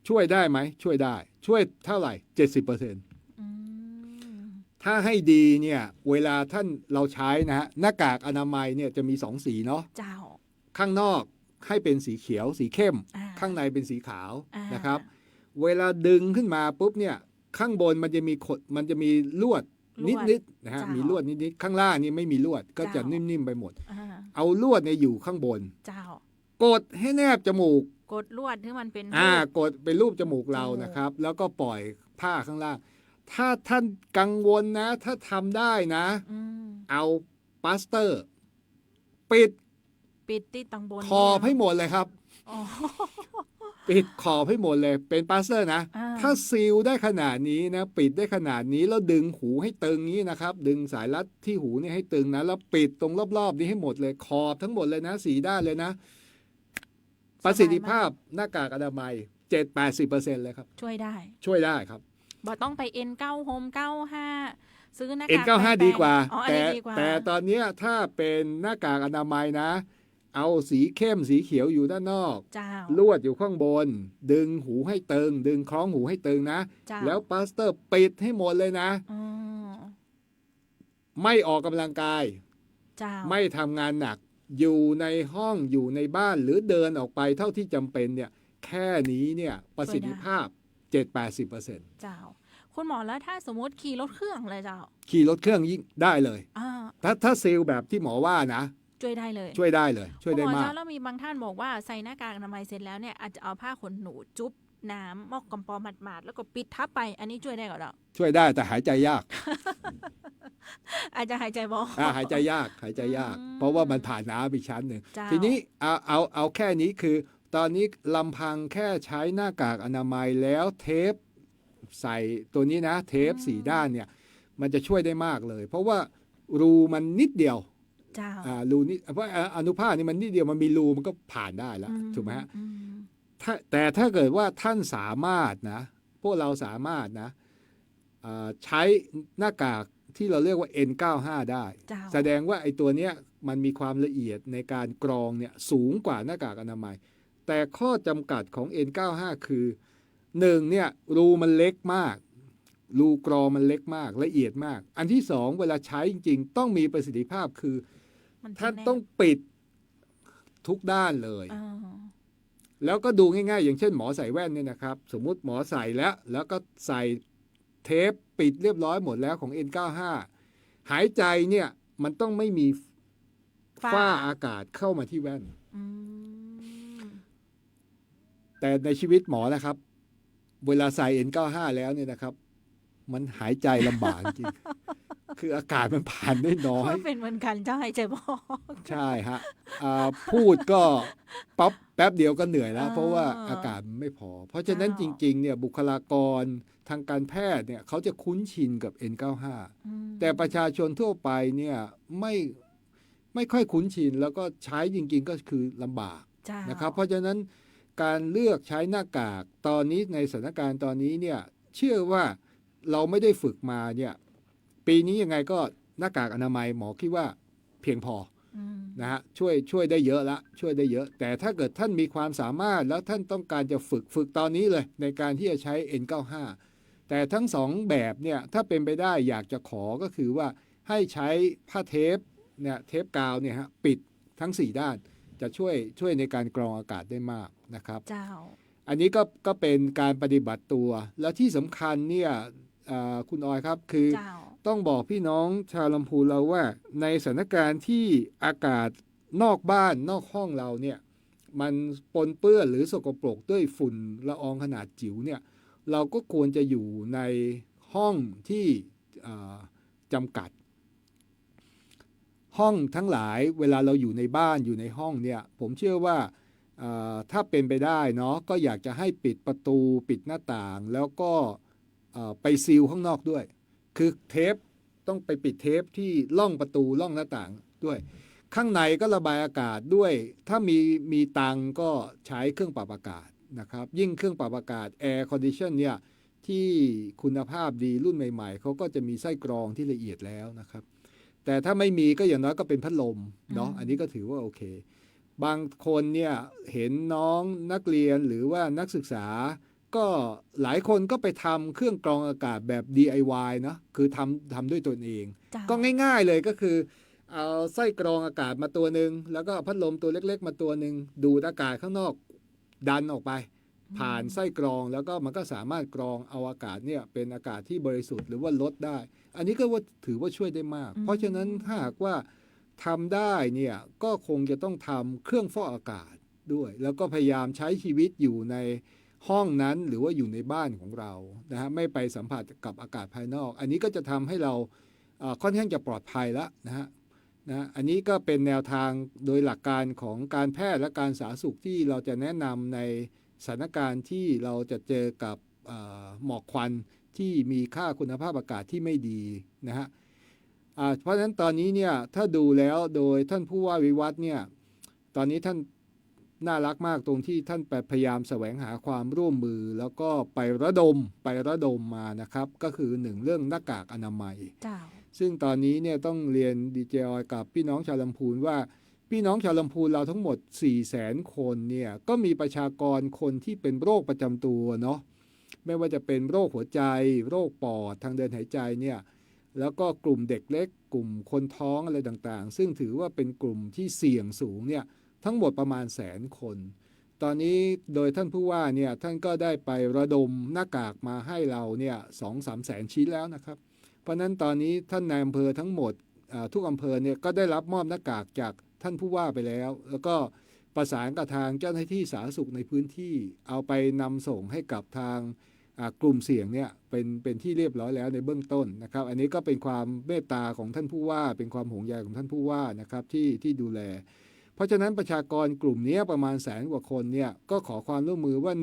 ช่วยได้ไหมช่วยได้ ช่วยเท่าไหร่ 70% อืม ถ้าให้ดีเนี่ยเวลาท่านเราใช้นะฮะหน้ากากอนามัยเนี่ยจะมี2สีเนาะ เจ้า ข้างนอกให้เป็นสีเขียวสีเข้ม อ่า ข้างในเป็นสีขาว อ่าน นะครับ เวลาดึงขึ้นมาปุ๊บเนี่ยข้างบนมันจะมีมันจะมีลวดนิดๆนะฮะ เจ้ามี มีลวดนิดๆข้างล่างนี่ไม่มีลวดก็จะ เจ้า นิ่มๆไปหมด อ่า เอาลวดเนี่ยอยู่ข้างบน เจ้า กดให้แนบจมูก กดลวดที่มันเป็น กดเป็นรูปจมูกเรา จมูก นะครับ แล้วก็ปล่อยผ้าข้างล่าง ถ้าท่านกังวลนะ ถ้าทำได้นะ อืม เอาปลาสเตอร์ ปิด ปิดที่ตังบน ขอบให้หมดเลยครับ อ๋อ ปิดขอบให้หมดเลยเป็นปลาสเตอร์นะ อ่า ถ้าซีลได้ขนาดนี้นะ ปิดได้ขนาดนี้แล้วดึงหูให้ตึงนี้นะครับ ดึงสายรัดที่หูนี่ให้ตึงนะ แล้วปิดตรงรอบๆนี้ให้หมดเลย ขอบทั้งหมดเลยนะสีด้านเลยนะ ประสิทธิภาพหน้ากากอนามัย 7-80% เลยครับ ช่วยได้ ช่วยได้ครับ บ่ต้องไป N9 Home 95ซื้อหน้ากาก N95 แปลกๆ ดีกว่า อ๋ออัน แต่ นี้ดีกว่า แต่ตอนเนี้ยถ้าเป็นหน้ากากอนามัยนะ เอาสีเข้มสีเขียวอยู่ด้านนอก เจ้า ลวดอยู่ข้างบน ดึงหูให้ตึง ดึงคล้องหูให้ตึงนะ เจ้า แล้วปลาสเตอร์ปิดให้หมดเลยนะ อ๋อ ไม่ออกกำลังกาย เจ้า ไม่ทำงานหนัก อยู่ในห้องอยู่ในบ้านหรือเดินออกไปเท่าที่จำเป็นเนี่ยแค่นี้เนี่ยประสิทธิภาพ 7-80% เจ้า คุณหมอแล้วถ้าสมมติขี่รถเครื่องเลยเจ้า ขี่รถเครื่องยิ่งได้เลย อ่า ถ้าซีลแบบที่หมอว่านะ ช่วยได้เลย ช่วยได้เลย ช่วยได้ คุณหมอ มาก เจ้าแล้วมีบางท่านบอกว่าใส่หน้ากากอนามัยเสร็จแล้วเนี่ยอาจจะเอาผ้าขนหนูจุ๊บน้ำมอกกำปอหมาดๆแล้วก็ปิดทับไป อันนี้ช่วยได้ก่อนเนาะ ช่วยได้แต่หายใจยาก อาจจะหายใจบ่ หายใจยากหายใจยาก อืม เพราะว่ามันผ่านน้ำอีกชั้นหนึ่ง เจ้า ทีนี้เอาแค่นี้คือ ตอนนี้ลำพังแค่ใช้หน้ากากอนามัยแล้วเทปใส่ตัวนี้นะ เทปสีด้านเนี่ย มันจะช่วยได้มากเลย เพราะว่ารูมันนิดเดียว เจ้า รูนิดเพราะอนุภาคนี่มันนิดเดียวมันมีรูมันก็ผ่านได้แล้วถูกไหมฮะ อืม แต่ถ้าเกิดว่าท่านสามารถนะพวกเราสามารถนะใช้หน้ากากที่เราเรียกว่า N95 ได้ เจ้า แสดงว่าไอ้ตัวเนี้ยมันมีความละเอียดในการกรองเนี่ยสูงกว่าหน้ากากอนามัย แต่ข้อจำกัดของ N95 คือ1เนี่ยรูมันเล็กมาก รูกรองมันเล็กมากละเอียดมาก อันที่2เวลาใช้จริงๆ ต้องมีประสิทธิภาพคือ มันจะ ท่าน แน่ ต้องปิดทุกด้านเลย อ่า แล้วก็ดูง่ายๆ อย่างเช่นหมอใส่แว่นเนี่ยนะครับ สมมุติหมอใส่แล้วก็ใส่เทปปิดเรียบร้อยหมดแล้วของ N95 หายใจเนี่ยมันต้องไม่มีฝ้าอากาศเข้ามาที่แว่น อืม แต่ในชีวิตหมอนะครับ เวลาใส่ N95 แล้วเนี่ยนะครับ มันหายใจลำบากจริง คืออากาศมันผ่านได้น้อย ก็เป็นเหมือนกันเจ้าหายใจไม่ออก ใช่ฮะพูดก็ปั๊บแป๊บเดียวก็เหนื่อยแล้ว อ่า เพราะว่าอากาศมันไม่พอ เพราะฉะนั้นจ อ้าว ริงๆเนี่ยบุคลากรทางการแพทย์เนี่ยเขาจะคุ้นชินกับ N95 อืม แต่ประชาชนทั่วไปเนี่ยไม่ค่อยคุ้นชิน แล้วก็ใช้จริงๆก็คือลำบาก เจ้า นะครับ เพราะฉะนั้นการเลือกใช้หน้ากากตอนนี้ในสถานการณ์ตอนนี้เนี่ยเชื่อว่าเราไม่ได้ฝึกมาเนี่ยปีนี้ยังไงก็หน้ากากอนามัยหมอคิดว่าเพียงพอ อืม นะฮะช่วยได้เยอะละช่วยได้เยอะ แต่ถ้าเกิดท่านมีความสามารถแล้วท่านต้องการจะฝึกตอนนี้เลยในการที่จะใช้ N95 แต่ทั้งสองแบบเนี่ยถ้าเป็นไปได้อยากจะขอก็คือว่าให้ใช้ผ้าเทปเนี่ยเทปกาวเนี่ยฮะปิดทั้ง 4 ด้านจะช่วยในการกรองอากาศได้มากนะครับ เจ้า อันนี้ก็เป็นการปฏิบัติตัว แล้วที่สำคัญเนี่ยคุณออยครับคือ เจ้า ต้องบอกพี่น้องชาวลำพูนเราว่าในสถานการณ์ที่อากาศนอกบ้านนอกห้องเราเนี่ยมันปนเปื้อนหรือสกปรกด้วยฝุ่นละอองขนาดจิ๋วเนี่ยเราก็ควรจะอยู่ในห้องที่จำกัด ห้องทั้งหลายเวลาเราอยู่ในบ้านอยู่ในห้องเนี่ยผมเชื่อว่าถ้าเป็นไปได้เนาะก็อยากจะให้ปิดประตูปิดหน้าต่าง แล้วก็ไปซีลข้างนอกด้วย คือเทปต้องไปปิดเทปที่ล่องประตูล่องหน้าต่างด้วย ข้างในก็ระบายอากาศด้วย ถ้ามีตังก็ใช้เครื่องปรับอากาศนะครับยิ่งเครื่องปรับอากาศ Air Condition เนี่ยที่คุณภาพดีรุ่นใหม่ๆเขาก็จะมีไส้กรองที่ละเอียดแล้วนะครับแต่ถ้าไม่มีก็อย่างน้อยก็เป็นพัดลมเนาะอันนี้ก็ถือว่าโอเคบางคนเนี่ยเห็นน้องนักเรียนหรือว่านักศึกษาก็หลายคนก็ไปทำเครื่องกรองอากาศแบบ DIY นะคือทำด้วยตนเอง เจ้า ก็ง่ายๆเลยก็คือเอาไส้กรองอากาศมาตัวหนึ่งแล้วก็พัดลมตัวเล็กๆมาตัวหนึ่งดูดอากาศข้างนอกดันออกไป ผ่านไส้กรองแล้วก็มันก็สามารถกรองเอาอากาศเนี่ยเป็นอากาศที่บริสุทธิ์หรือว่าลดได้ อันนี้ก็ว่าถือว่าช่วยได้มาก เพราะฉะนั้นถ้าหากว่าทำได้เนี่ยก็คงจะต้องทำเครื่องฟอกอากาศด้วย แล้วก็พยายามใช้ชีวิตอยู่ในห้องนั้นหรือว่าอยู่ในบ้านของเรานะฮะไม่ไปสัมผัสกับอากาศภายนอก อันนี้ก็จะทำให้เราค่อนข้างจะปลอดภัยแล้วนะอันนี้ก็เป็นแนวทางโดยหลักการของการแพทย์และการสาธารณสุขที่เราจะแนะนำในสถานการณ์ที่เราจะเจอกับหมอกควันที่มีค่าคุณภาพอากาศที่ไม่ดีนะฮะเพราะฉะนั้นตอนนี้เนี่ยถ้าดูแล้วโดยท่านผู้ว่าวิวัฒน์เนี่ยตอนนี้ท่านน่ารักมากตรงที่ท่านพยายามแสวงหาความร่วมมือแล้วก็ไประดมมานะครับก็คือหนึ่งเรื่องหน้ากากอนามัย เจ้า ซึ่งตอนนี้เนี่ยต้องเรียนดีเจออยกับพี่น้องชาวลำพูนว่าพี่น้องชาวลำพูนเราทั้งหมด 400,000 คนเนี่ยก็มีประชากรคนที่เป็นโรคประจำตัวเนาะไม่ว่าจะเป็นโรคหัวใจโรคปอดทางเดินหายใจเนี่ยแล้วก็กลุ่มเด็กเล็กกลุ่มคนท้องอะไรต่างๆซึ่งถือว่าเป็นกลุ่มที่เสี่ยงสูงเนี่ยทั้งหมดประมาณ100,000 คน ตอนนี้โดยท่านผู้ว่าเนี่ยท่านก็ได้ไประดมหน้ากากมาให้เราเนี่ย 2-3 แสนชิ้นแล้วนะครับเพราะนั้นตอนนี้ท่านนายอำเภอทั้งหมดทุกอำเภอเนี่ยก็ได้รับมอบหน้ากากจากท่านผู้ว่าไปแล้วแล้วก็ประสานกับทางเจ้าหน้าที่สาธารณสุขในพื้นที่เอาไปนำส่งให้กับทางกลุ่มเสี่ยงเนี่ยเป็นที่เรียบร้อยแล้วในเบื้องต้นนะครับอันนี้ก็เป็นความเมตตาของท่านผู้ว่าเป็นความห่วงใยของท่านผู้ว่านะครับที่ดูแลเพราะฉะนั้นประชากรกลุ่มนี้ประมาณ100,000 กว่าคนเนี่ยก็ขอความร่วมมือว่า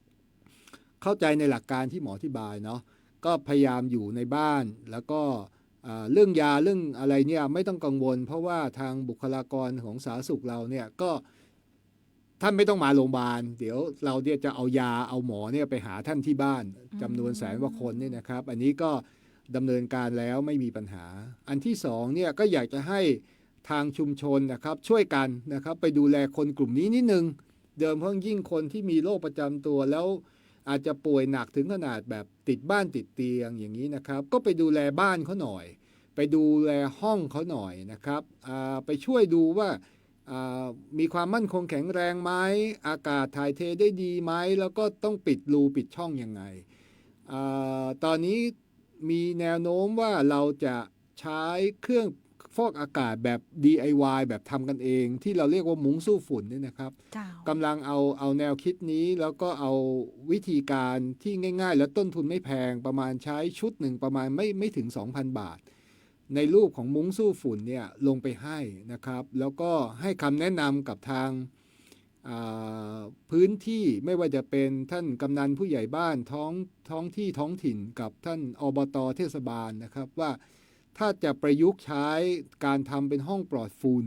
1เข้าใจในหลักการที่หมออธิบายเนาะก็พยายามอยู่ในบ้านแล้วก็เรื่องยาเรื่องอะไรเนี่ยไม่ต้องกังวลเพราะว่าทางบุคลากรของสาธารณสุขเราเนี่ยก็ท่านไม่ต้องมาโรงพยาบาลเดี๋ยวเราเนี่ยจะเอายาเอาหมอเนี่ยไปหาท่านที่บ้านจำนวน100,000 กว่าคนเนี่ยนะครับอันนี้ก็ดำเนินการแล้วไม่มีปัญหาอันที่2เนี่ยก็อยากจะให้ทางชุมชนนะครับช่วยกันนะครับไปดูแลคนกลุ่มนี้นิดนึงเดิมเพิ่งยิ่งคนที่มีโรคประจำตัวแล้วอาจจะป่วยหนักถึงขนาดแบบติดบ้านติดเตียงอย่างนี้นะครับก็ไปดูแลบ้านเขาหน่อยไปดูแลห้องเขาหน่อยนะครับไปช่วยดูว่ามีความมั่นคงแข็งแรงไหมอากาศถ่ายเทได้ดีไหมแล้วก็ต้องปิดรูปิดช่องยังไงตอนนี้มีแนวโน้มว่าเราจะใช้เครื่องฟอกอากาศแบบ DIY แบบทำกันเองที่เราเรียกว่ามุ้งสู้ฝุ่นนี่นะครับกำลังเอาแนวคิดนี้แล้วก็เอาวิธีการที่ง่ายๆและต้นทุนไม่แพงประมาณใช้ชุดหนึ่งประมาณไม่ถึง 2,000 บาท ในรูปของมุ้งสู้ฝุ่นเนี่ยลงไปให้นะครับแล้วก็ให้คำแนะนำกับทางพื้นที่ไม่ว่าจะเป็นท่านกำนันผู้ใหญ่บ้านท้องที่ท้องถิ่นกับท่านอบต.เทศบาลนะครับว่าถ้าจะประยุกต์ใช้การทำเป็นห้องปลอดฝุ่น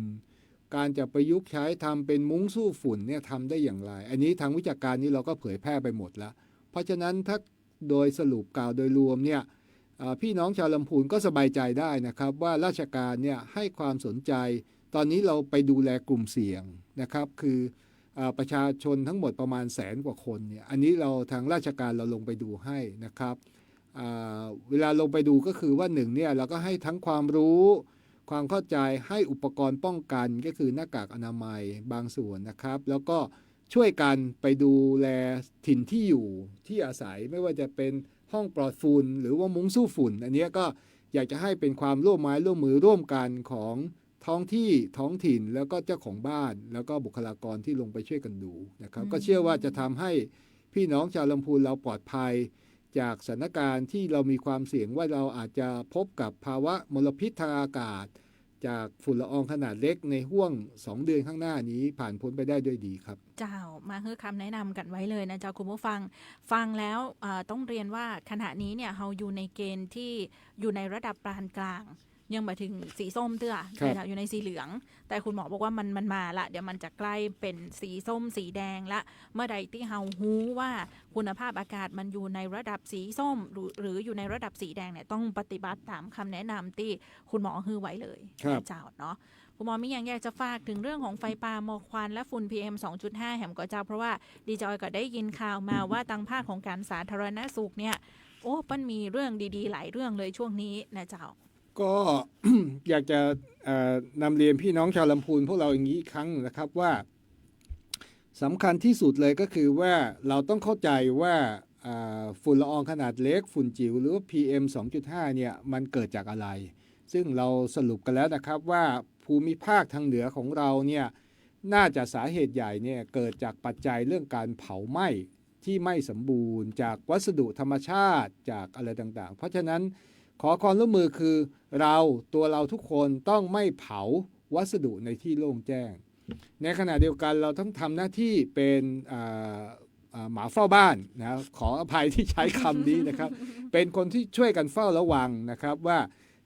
การจะประยุกต์ใช้ทำเป็นมุ้งสู้ฝุ่นเนี่ยทำได้อย่างไรอันนี้ทางวิชาการนี้เราก็เผยแพร่ไปหมดแล้วเพราะฉะนั้นถ้าโดยสรุปกล่าวโดยรวมเนี่ยพี่น้องชาวลำพูนก็สบายใจได้นะครับว่าราชการเนี่ยให้ความสนใจตอนนี้เราไปดูแลกลุ่มเสี่ยงนะครับคือประชาชนทั้งหมดประมาณ100,000 กว่าคนเนี่ยอันนี้เราทางราชการเราลงไปดูให้นะครับเวลาลงไปดูก็คือว่า1เนี่ยเราก็ให้ทั้งความรู้ความเข้าใจให้อุปกรณ์ป้องกันก็คือหน้ากากอนามัยบางส่วนนะครับแล้วก็ช่วยกันไปดูแลถิ่นที่อยู่ที่อาศัยไม่ว่าจะเป็นห้องปลอดฝุ่นหรือว่ามุ้งสู้ฝุ่นอันนี้ก็อยากจะให้เป็นความร่วมไม้ร่วมมือร่วมกันของท้องที่ท้องถิ่นแล้วก็เจ้าของบ้านแล้วก็บุคลากรที่ลงไปช่วยกันดูนะครับก็เชื่อว่าจะทำให้พี่น้องชาวลำพูนเราปลอดภัยจากสถานการณ์ที่เรามีความเสี่ยงว่าเราอาจจะพบกับภาวะมลพิษทางอากาศจากฝุ่นละอองขนาดเล็กในห้วง2 เดือนข้างหน้านี้ผ่านพ้นไปได้ด้วยดีครับเจ้ามาคือคำแนะนำกันไว้เลยนะเจ้าคุณผู้ฟังแล้วต้องเรียนว่าขณะนี้เนี่ยเราอยู่ในเกณฑ์ที่อยู่ในระดับปานกลางยังมาถึงสีส้มเตื้อแต่อยู่ในสีเหลืองแต่คุณหมอบอกว่ามันมาละเดี๋ยวมันจะใกล้เป็นสีส้มสีแดงละเมื่อใดที่เราฮู้ว่าคุณภาพอากาศมันอยู่ในระดับสีส้มหรืออยู่ในระดับสีแดงเนี่ยต้องปฏิบัติตามคำแนะนำที่คุณหมอฮือไว้เลยเจ้าเนาะคุณหมอมีอย่างอยากจะฝากถึงเรื่องของไฟป่าหมอกควันและฝุ่น PM 2.5 แหมก็เจ้าเพราะว่าดีจอยก็ได้ยินข่าวมาว่าตังภาคของการสาธารณสุขเนี่ยโอ้มันมีเรื่องดีๆหลายเรื่องเลยช่วงนี้นะเจ้าก็ อยากจะนำเรียนพี่น้องชาวลำพูนพวกเราอย่างนี้อีกครั้งนะครับว่าสำคัญที่สุดเลยก็คือว่าเราต้องเข้าใจว่าฝุ่นละอองขนาดเล็กฝุ่นจิ๋วหรือว่า PM 2.5 เนี่ยมันเกิดจากอะไรซึ่งเราสรุปกันแล้วนะครับว่าภูมิภาคทางเหนือของเราเนี่ยน่าจะสาเหตุใหญ่เนี่ยเกิดจากปัจจัยเรื่องการเผาไหม้ที่ไม่สมบูรณ์จากวัสดุธรรมชาติจากอะไรต่างๆเพราะฉะนั้นขอความร่วมมือคือตัวเราทุกคนต้องไม่เผาวัสดุในที่โล่งแจ้งในขณะเดียวกันเราต้องทำหน้าที่เป็นหมาเฝ้าบ้านนะขออภัยที่ใช้คำนี้นะครับ เป็นคนที่ช่วยกันเฝ้าระวังนะครับว่า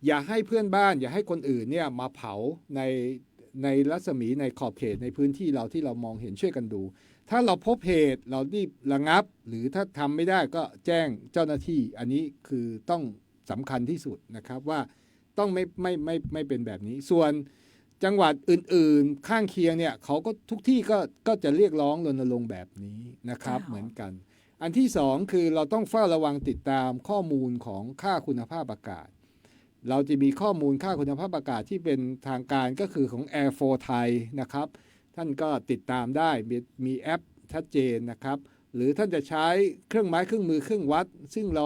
อย่าให้เพื่อนบ้านอย่าให้คนอื่นเนี่ยมาเผาในรัศมีในขอบเขตในพื้นที่เราที่เรามองเห็นช่วยกันดูถ้าเราพบเหตุเรารีบระงับหรือถ้าทำไม่ได้ก็แจ้งเจ้าหน้าที่อันนี้คือต้องสำคัญที่สุดนะครับว่าต้องไม่เป็นแบบนี้ส่วนจังหวัดอื่นๆข้างเคียงเนี่ยเขาก็ทุกที่ก็จะเรียกร้องรณรงค์แบบนี้นะครับเหมือนกันอันที่สองคือเราต้องเฝ้าระวังติดตามข้อมูลของค่าคุณภาพอากาศเราจะมีข้อมูลค่าคุณภาพอากาศที่เป็นทางการก็คือของ Air for Thai นะครับท่านก็ติดตามได้มีแอปชัดเจนนะครับหรือท่านจะใช้เครื่องไม้เครื่องมือเครื่องวัดซึ่งเรา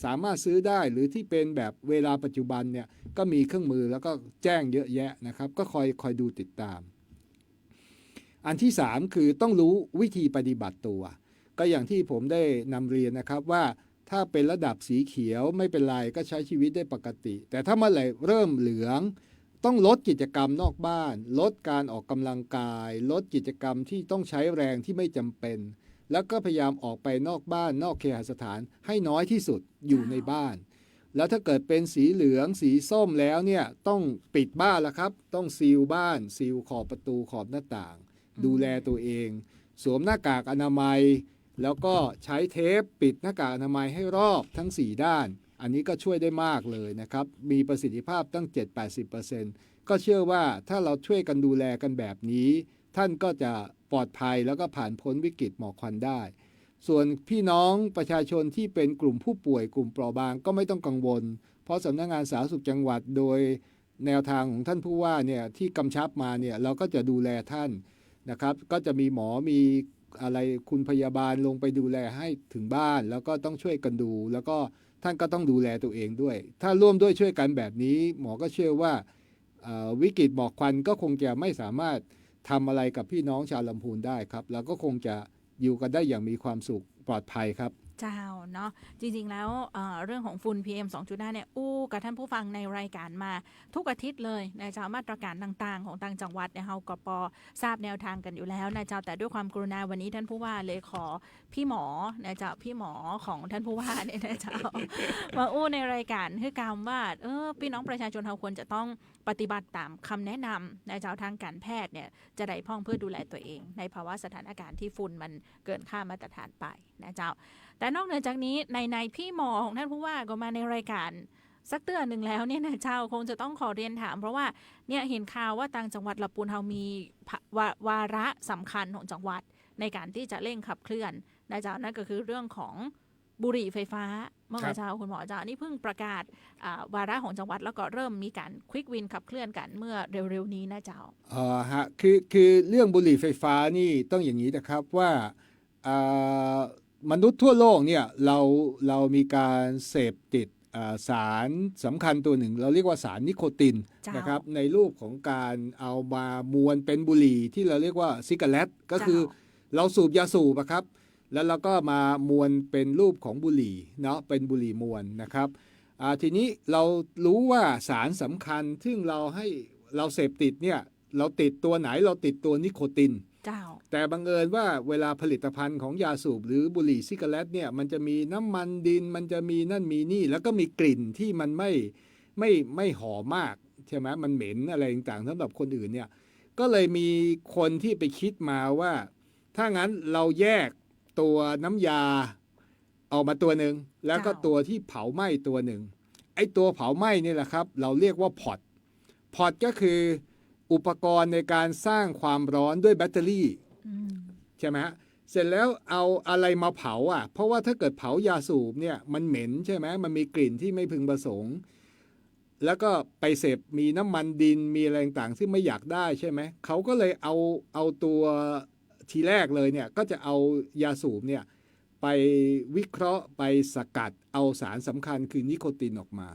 สามารถซื้อได้หรือที่เป็นแบบเวลาปัจจุบันเนี่ยก็มีเครื่องมือแล้วก็แจ้งเยอะแยะนะครับก็คอยดูติดตามอันที่3คือต้องรู้วิธีปฏิบัติตัวก็อย่างที่ผมได้นำเรียนนะครับว่าถ้าเป็นระดับสีเขียวไม่เป็นไรก็ใช้ชีวิตได้ปกติแต่ถ้าเมื่อไหร่เริ่มเหลืองต้องลดกิจกรรมนอกบ้านลดการออกกำลังกายลดกิจกรรมที่ต้องใช้แรงที่ไม่จำเป็นแล้วก็พยายามออกไปนอกบ้านนอกเคหสถานให้น้อยที่สุดอยู่ในบ้านแล้วถ้าเกิดเป็นสีเหลืองสีส้มแล้วเนี่ยต้องปิดบ้านแล้วครับต้องซีลบ้านซีลขอบประตูขอบหน้าต่างดูแลตัวเองสวมหน้ากากอนามัยแล้วก็ใช้เทปปิดหน้ากากอนามัยให้รอบทั้ง4ด้านอันนี้ก็ช่วยได้มากเลยนะครับมีประสิทธิภาพตั้ง 7-80% ก็เชื่อว่าถ้าเราช่วยกันดูแลกันแบบนี้ท่านก็จะปลอดภัยแล้วก็ผ่านพ้นวิกฤตหมอกควันได้ส่วนพี่น้องประชาชนที่เป็นกลุ่มผู้ป่วยกลุ่มเปราะบางก็ไม่ต้องกังวลเพราะสำนักงานสาธารณสุขจังหวัดโดยแนวทางของท่านผู้ว่าเนี่ยที่กำชับมาเนี่ยเราก็จะดูแลท่านนะครับก็จะมีหมอมีอะไรคุณพยาบาลลงไปดูแลให้ถึงบ้านแล้วก็ต้องช่วยกันดูแล้วก็ท่านก็ต้องดูแลตัวเองด้วยถ้าร่วมด้วยช่วยกันแบบนี้หมอก็เชื่อว่าวิกฤตหมอกควันก็คงจะไม่สามารถทำอะไรกับพี่น้องชาวลำพูนได้ครับเราก็คงจะอยู่กันได้อย่างมีความสุขปลอดภัยครับ เจ้าเนาะจริงๆแล้วเรื่องของฝุ่น PM 2.5เนี่ยกับท่านผู้ฟังในรายการมาทุกอาทิตย์เลยนะเจ้ามาตรการต่างๆของต่างจังหวัดเนี่ยเฮาก็พอทราบแนวทางกันอยู่แล้วนะเจ้าแต่ด้วยความกรุณาวันนี้ท่านผู้ว่าเลยขอพี่หมอนะเจ้าพี่หมอของท่านผู้ว่าเนี่ยนะเจ้า มาในรายการคือกำว่าพี่น้องประชาชนเราควรจะต้องปฏิบัติตามคำแนะนำนะเจ้าทางการแพทย์เนี่ยจะได้พ้องเพื่อดูแลตัวเองในภาวะสถานการณ์ที่ฝุ่นมันเกินค่ามาตรฐานไปนะเจ้าแต่นอกเหนือจากนี้ในพี่หมอของท่านผู้ว่าก็มาในรายการสักเตือนหนึ่งแล้วเนี่ยนะเจ้าคงจะต้องขอเรียนถามเพราะว่าเนี่ยเห็นข่าวว่าต่างจังหวัดลำพูนเรามีวาระสำคัญของจังหวัดในการที่จะเร่งขับเคลื่อนนะเจ้านั่นก็คือเรื่องของบุหรี่ไฟฟ้าเมื่อเช้าคุณหมอเจ้านี่เพิ่งประกาศวาระของจังหวัดแล้วก็เริ่มมีการควิกวินขับเคลื่อนกันเมื่อเร็วๆนี้นะเจ้าฮะคือเรื่องบุหรี่ไฟฟ้านี่ต้องอย่างนี้นะครับว่ามนุษย์ทั่วโลกเนี่ยเรามีการเสพติดสารสำคัญตัวหนึ่งเราเรียกว่าสารนิโคตินนะครับในรูปของการเอามามวนเป็นบุหรี่ที่เราเรียกว่าซิกาเรตก็คือเราสูบยาสูบครับแล้วเราก็มามวนเป็นรูปของบุหรี่เนาะเป็นบุหรี่มวนนะครับทีนี้เรารู้ว่าสารสำคัญซึ่งเราเสพติดเนี่ยเราติดตัวไหนเราติดตัวนิโคตินแต่บังเอิญว่าเวลาผลิตภัณฑ์ของยาสูบหรือบุหรี่ซิกาเรตเนี่ยมันจะมีน้ำมันดินมันจะมีนั่นมีนี่แล้วก็มีกลิ่นที่มันไม่หอมมากใช่ไหมมันเหม็นอะไรต่างๆสำหรับคนอื่นเนี่ยก็เลยมีคนที่ไปคิดมาว่าถ้างั้นเราแยกตัวน้ำยาออกมาตัวหนึ่งแล้วก็ตัวที่เผาไหม้ตัวหนึ่งไอ้ตัวเผาไหม้นี่แหละครับเราเรียกว่าพอตก็คืออุปกรณ์ในการสร้างความร้อนด้วยแบตเตอรี่ใช่ไหมฮะเสร็จแล้วเอาอะไรมาเผาเพราะว่าถ้าเกิดเผายาสูบเนี่ยมันเหม็นใช่ไหมมันมีกลิ่นที่ไม่พึงประสงค์แล้วก็ไปเสพมีน้ำมันดินมีอะไรต่างๆซึ่งไม่อยากได้ใช่ไหมเขาก็เลยเอาตัวทีแรกเลยเนี่ยก็จะเอายาสูบเนี่ยไปวิเคราะห์ไปสกัดเอาสารสำคัญคือนิโคตินออกมา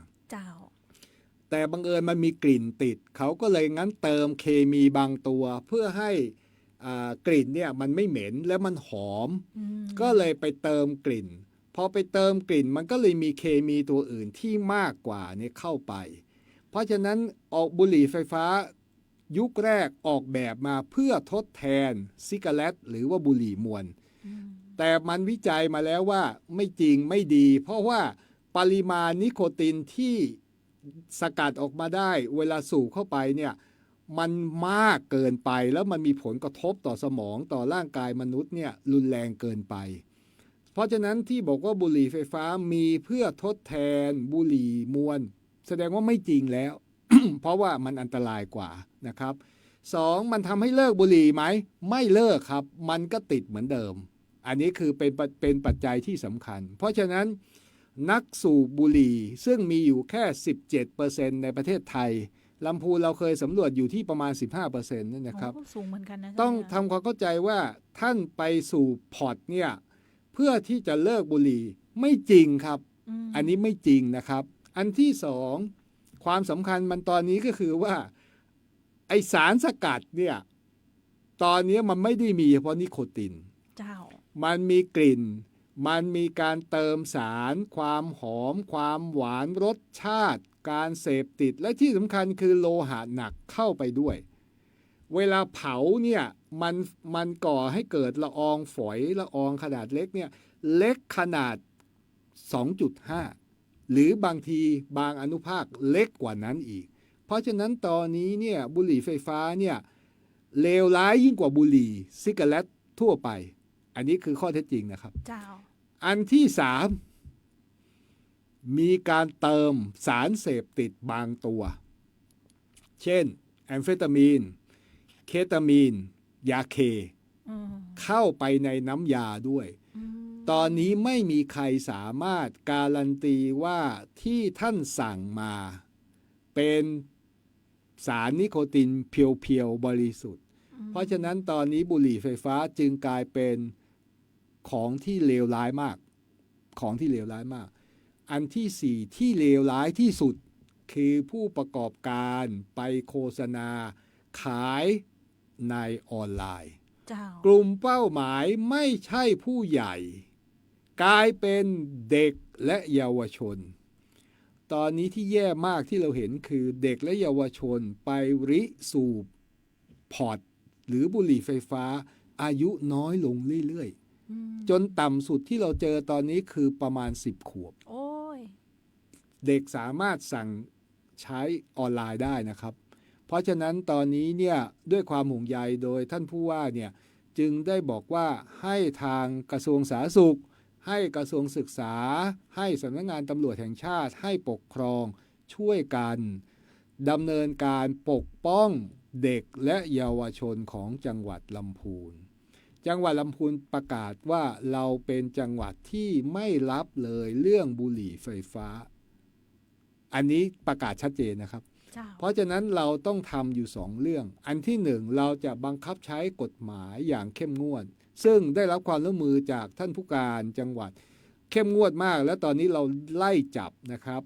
แต่บังเอิญมันมีกลิ่นติดเขาก็เลยงั้นเติมเคมีบางตัวเพื่อให้กลิ่นเนี่ยมันไม่เหม็นแล้วมันหอมก็เลยไปเติมกลิ่นพอไปเติมกลิ่นมันก็เลยมีเคมีตัวอื่นที่มากกว่านี้เข้าไปเพราะฉะนั้นออกบุหรี่ไฟฟ้ายุคแรกออกแบบมาเพื่อทดแทนซิกาเรตหรือว่าบุหรี่มวนแต่มันวิจัยมาแล้วว่าไม่จริงไม่ดีเพราะว่าปริมาณนิโคตินที่สกัดออกมาได้เวลาสูบเข้าไปเนี่ยมันมากเกินไปแล้วมันมีผลกระทบต่อสมองต่อร่างกายมนุษย์เนี่ยรุนแรงเกินไปเพราะฉะนั้นที่บอกว่าบุหรี่ไฟฟ้ามีเพื่อทดแทนบุหรี่มวนแสดงว่าไม่จริงแล้ว เพราะว่ามันอันตรายกว่านะครับ2มันทำให้เลิกบุหรี่ไหมไม่เลิกครับมันก็ติดเหมือนเดิมอันนี้คือเป็นปัจจัยที่สำคัญเพราะฉะนั้นนักสูบบุหรี่ซึ่งมีอยู่แค่ 17% ในประเทศไทยลำพูนเราเคยสำรวจอยู่ที่ประมาณ 15% นั่นนะครับสูงเหมือนกันนะต้องทำความเข้าใจว่าท่านไปสู่พอร์ตเนี่ยเพื่อที่จะเลิกบุหรี่ไม่จริงครับอันนี้ไม่จริงนะครับอันที่2ความสำคัญมันตอนนี้ก็คือว่าไอสารสกัดเนี่ยตอนนี้มันไม่ได้มีเฉพาะนิโคตินมันมีกลิ่นมันมีการเติมสารความหอมความหวานรสชาติการเสพติดและที่สำคัญคือโลหะหนักเข้าไปด้วยเวลาเผาเนี่ยมันก่อให้เกิดละอองฝอยละอองขนาดเล็กเนี่ยเล็กขนาด 2.5 หรือบางทีบางอนุภาคเล็กกว่านั้นอีกเพราะฉะนั้นตอนนี้เนี่ยบุหรี่ไฟฟ้าเนี่ยเลวร้ายยิ่งกว่าบุหรี่ซิกาเรตทั่วไปอันนี้คือข้อเท็จจริงนะครับอันที่3มีการเติมสารเสพติดบางตัวเช่นแอมเฟตามีนเคตามีนยาเคเข้าไปในน้ำยาด้วยตอนนี้ไม่มีใครสามารถการันตีว่าที่ท่านสั่งมาเป็นสารนิโคตินเพียวๆบริสุทธิ์เพราะฉะนั้นตอนนี้บุหรี่ไฟฟ้าจึงกลายเป็นของที่เลวร้ายมากอันที่4ที่เลวร้ายที่สุดคือผู้ประกอบการไปโฆษณาขายในออนไลน์กลุ่มเป้าหมายไม่ใช่ผู้ใหญ่ กลายเป็นเด็กและเยาวชนตอนนี้ที่แย่มากที่เราเห็นคือเด็กและเยาวชนไปริสูบพอร์ตหรือบุหรี่ไฟฟ้าอายุน้อยลงเรื่อยๆจนต่ำสุดที่เราเจอตอนนี้คือประมาณ10 ขวบ โอ้ย เด็กสามารถสั่งใช้ออนไลน์ได้นะครับเพราะฉะนั้นตอนนี้เนี่ยด้วยความห่วงใยโดยท่านผู้ว่าเนี่ยจึงได้บอกว่าให้ทางกระทรวงสาธารณสุขให้กระทรวงศึกษาให้สำนักงานตำรวจแห่งชาติให้ปกครองช่วยกันดำเนินการปกป้องเด็กและเยาวชนของจังหวัดลำพูนจังหวัดลำพูนประกาศว่าเราเป็นจังหวัดที่ไม่รับเลยเรื่องบุหรี่ไฟฟ้าอันนี้ประกาศชัดเจนนะครับเพราะฉะนั้นเราต้องทำอยู่2 เรื่องอันที่1เราจะบังคับใช้กฎหมายอย่างเข้มงวดซึ่งได้รับความร่วมมือจากท่านผู้การจังหวัดเข้มงวดมากและตอนนี้เราไล่จับนะครับ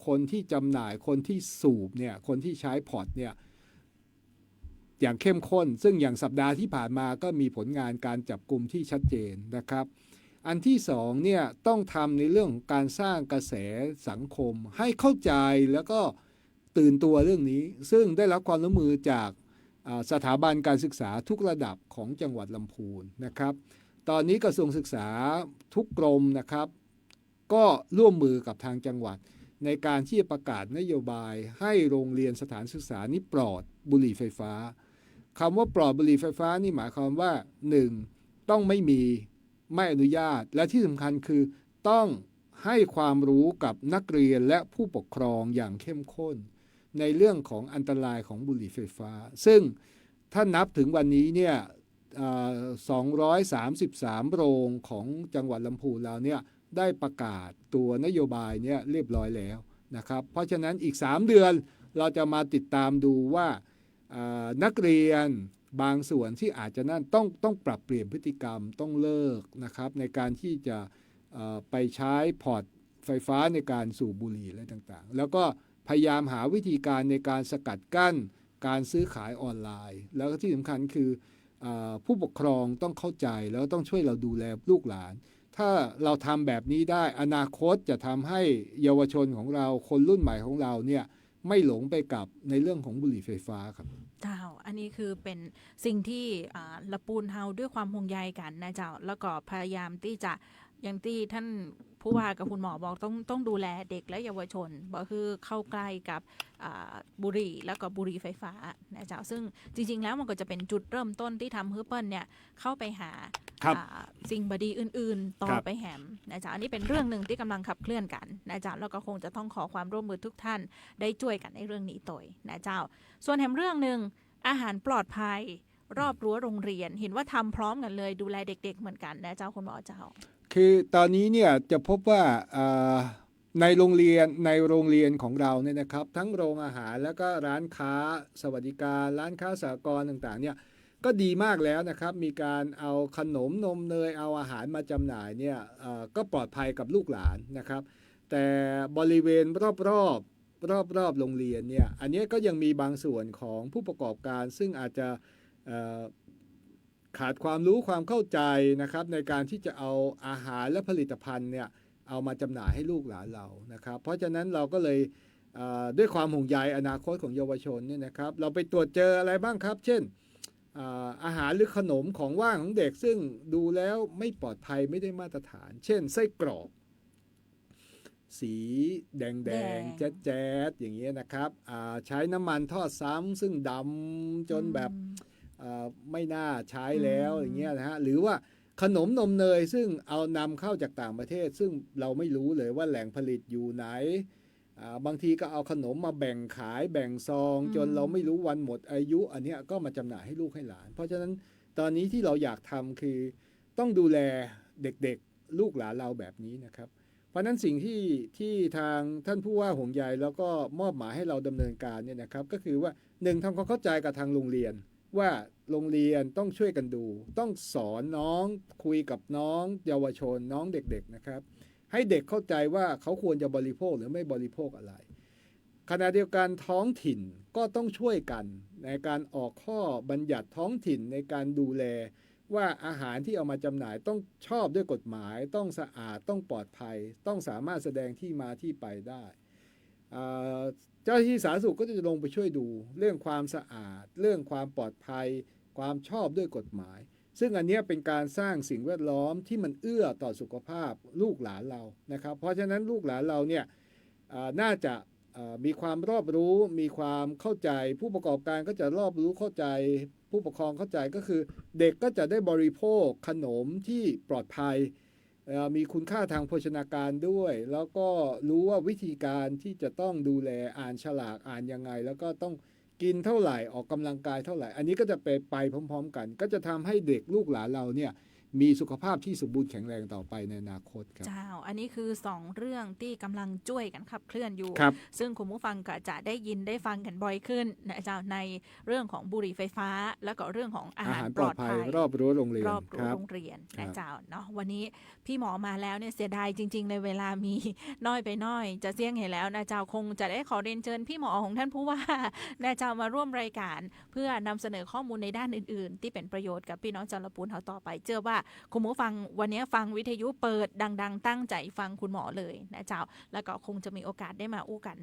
คนที่จำหน่ายคนที่สูบเนี่ยคนที่ใช้พอร์ตเนี่ยอย่างเข้มข้นซึ่งอย่างสัปดาห์ที่ผ่านมาก็มีผลงานการจับกุมที่ชัดเจนนะครับอันที่2เนี่ยต้องทำในเรื่องของการสร้างกระแสสังคมให้เข้าใจแล้วก็ตื่นตัวเรื่องนี้ซึ่งได้รับความร่วมมือจากสถาบันการศึกษาทุกระดับของจังหวัดลำพูนนะครับตอนนี้กระทรวงศึกษาทุกกรมนะครับก็ร่วมมือกับทางจังหวัดในการที่จะประกาศนโยบายให้โรงเรียนสถานศึกษานี้ปลอดบุหรี่ไฟฟ้าคำว่าปลอดบุหรี่ไฟฟ้านี่หมายความว่า 1. ต้องไม่มีไม่อนุญาตและที่สำคัญคือต้องให้ความรู้กับนักเรียนและผู้ปกครองอย่างเข้มข้นในเรื่องของอันตรายของบุหรี่ไฟฟ้าซึ่งถ้านับถึงวันนี้เนี่ย233 โรงของจังหวัดลำพูนเราเนี่ยได้ประกาศตัวนโยบายเนี่ยเรียบร้อยแล้วนะครับเพราะฉะนั้นอีก3 เดือนเราจะมาติดตามดูว่านักเรียนบางส่วนที่อาจจะนั่นต้องปรับเปลี่ยนพฤติกรรมต้องเลิกนะครับในการที่จะไปใช้พอร์ตไฟฟ้าในการสูบบุหรี่อะไรต่างๆแล้วก็พยายามหาวิธีการในการสกัดกั้นการซื้อขายออนไลน์แล้วก็ที่สำคัญคือผู้ปกครองต้องเข้าใจแล้วต้องช่วยเราดูแลลูกหลานถ้าเราทำแบบนี้ได้อนาคตจะทำให้เยาวชนของเราคนรุ่นใหม่ของเราเนี่ยไม่หลงไปกับในเรื่องของบุหรี่ไฟฟ้าครับเจ้าอันนี้คือเป็นสิ่งที่ละปูนเฮาด้วยความห่วงใยกันนะเจ้าแล้วก็พยายามที่จะอย่างที่ท่านผู้ว่ากับคุณหมอบอกต้องดูแลเด็กและเยาวชนก็คือเข้าใกล้กับบุหรี่แล้วก็บุหรี่ไฟฟ้านะเจ้าซึ่งจริงๆแล้วมันก็จะเป็นจุดเริ่มต้นที่ทำให้เปิ้ลเนี่ยเข้าไปหาสิ่งบดีอื่นๆต่อไปแหมนะเจ้าอันนี้เป็นเรื่องหนึ่งที่กำลังขับเคลื่อนกันนะเจ้าแล้วก็คงจะต้องขอความร่วมมือทุกท่านได้ช่วยกันในเรื่องนี้ตัวนะเจ้าส่วนแหมเรื่องหนึ่งอาหารปลอดภัยรอบรั้วโรงเรียนเห็นว่าทำพร้อมกันเลยดูแลเด็กๆเหมือนกันนะเจ้าคุณหมอเจ้าคือตอนนี้เนี่ยจะพบว่าในโรงเรียนของเราเนี่ยนะครับทั้งโรงอาหารแล้วก็ร้านค้าสวัสดิการร้านค้าสหกรณ์ต่างๆเนี่ยก็ดีมากแล้วนะครับมีการเอาขนมนมเนยเอาอาหารมาจำหน่ายเนี่ยก็ปลอดภัยกับลูกหลานนะครับแต่บริเวณรอบโรงเรียนเนี่ยอันนี้ก็ยังมีบางส่วนของผู้ประกอบการซึ่งอาจจะขาดความรู้ความเข้าใจนะครับในการที่จะเอาอาหารและผลิตภัณฑ์เนี่ยเอามาจำหน่ายให้ลูกหลานเรานะครับเพราะฉะนั้นเราก็เลยด้วยความห่วงใยอนาคตของเยาวชนเนี่ยนะครับเราไปตรวจเจออะไรบ้างครับเช่นอาหารหรือขนมของว่างของเด็กซึ่งดูแล้วไม่ปลอดภัยไม่ได้มาตรฐานเช่นไส้กรอกสีแดงแจ๊ดอย่างเงี้ยนะครับใช้น้ำมันทอดซ้ำซึ่งดำจนแบบไม่น่าใช้แล้วอย่างเงี้ยนะฮะหรือว่าขนมนมเนยซึ่งเอานำเข้าจากต่างประเทศซึ่งเราไม่รู้เลยว่าแหล่งผลิตอยู่ไหนบางทีก็เอาขนมมาแบ่งขายแบ่งซองจนเราไม่รู้วันหมดอายุอันเนี้ยก็มาจำหน่ายให้ลูกให้หลานเพราะฉะนั้นตอนนี้ที่เราอยากทำคือต้องดูแลเด็กๆลูกหลานเราแบบนี้นะครับเพราะนั้นสิ่งที่ทางท่านผู้ว่าห่วงใยแล้วก็มอบหมายให้เราดำเนินการเนี่ยนะครับก็คือว่า1ทำความเข้าใจกับทางโรงเรียนว่าโรงเรียนต้องช่วยกันดูต้องสอนน้องคุยกับน้องเยาวชนน้องเด็กๆนะครับให้เด็กเข้าใจว่าเขาควรจะบริโภคหรือไม่บริโภคอะไรขณะเดียวกันท้องถิ่นก็ต้องช่วยกันในการออกข้อบัญญัติท้องถิ่นในการดูแล ว่าอาหารที่เอามาจำหน่ายต้องชอบด้วยกฎหมายต้องสะอาดต้องปลอดภัยต้องสามารถแสดงที่มาที่ไปได้เจ้าหน้าที่สาธารณสุขก็จะลงไปช่วยดูเรื่องความสะอาดเรื่องความปลอดภัยความชอบด้วยกฎหมายซึ่งอันนี้เป็นการสร้างสิ่งแวดล้อมที่มันเอื้อต่อสุขภาพลูกหลานเรานะครับเพราะฉะนั้นลูกหลานเราเนี่ยน่าจะมีความรอบรู้มีความเข้าใจผู้ประกอบการก็จะรอบรู้เข้าใจผู้ปกครองเข้าใจก็คือเด็กก็จะได้บริโภคขนมที่ปลอดภัยมีคุณค่าทางโภชนาการด้วยแล้วก็รู้ว่าวิธีการที่จะต้องดูแลอ่านฉลากอ่านยังไงแล้วก็ต้องกินเท่าไหร่ออกกำลังกายเท่าไหร่อันนี้ก็จะไปพร้อมๆกันก็จะทำให้เด็กลูกหลานเราเนี่ยมีสุขภาพที่สมบูรณ์แข็งแรงต่อไปในอนาคตครับเจ้าอันนี้คือ2เรื่องที่กำลังช่วยกันขับเคลื่อนอยู่ซึ่งคุณผู้ฟังก็จะได้ยินได้ฟังกันบ่อยขึ้นนะเจ้าในเรื่องของบุหรี่ไฟฟ้าแล้วก็เรื่องของอาหารปลอดภัยรอบรั้วโรงเรียนนะเจ้าเนาะวันนี้พี่หมอมาแล้วเนี่ยเสียดายจริงๆเลยเวลามีน้อยไปน้อยจะเสี่ยงเห็นแล้วนะเจ้าคงจะได้ขอเรียนเชิญพี่หมอของท่านผู้ว่านะเจ้ามาร่วมรายการเพื่อนำเสนอข้อมูลในด้านอื่นๆที่เป็นประโยชน์กับพี่น้องชาวละปูนเขาต่อไปเชื่อว่าคุณผู้ฟังวันนี้ฟังวิทยุเปิดดังๆตั้งใจฟังคุณหมอเลยนะเจ้าแล้วก็คงจะมีโอกาสได้มาอู้กัน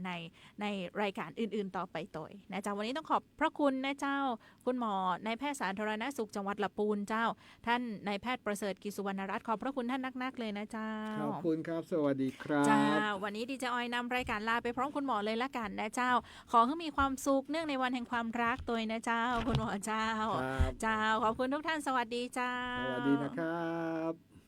ในรายการอื่นๆต่อไปตัวนะเจ้าวันนี้ต้องขอบพระคุณนะเจ้าคุณหมอนายแพทย์สาธารณสุขจังหวัดลำพูนเจ้าท่านนายแพทย์ประเสริฐกิจสุวรรณรัตน์ขอบพระคุณท่านนักๆเลยนะเจ้าขอบคุณครับสวัสดีครับเจ้าวันนี้ดีเจออยนำรายการลาไปพร้อมคุณหมอเลยละกันนะเจ้าขอให้มีความสุขเนื่องในวันแห่งความรักตัวนะเจ้าคุณหมอเจ้าเจ้าขอบคุณทุกท่านสวัสดีเจ้าสวัสดีนะครับ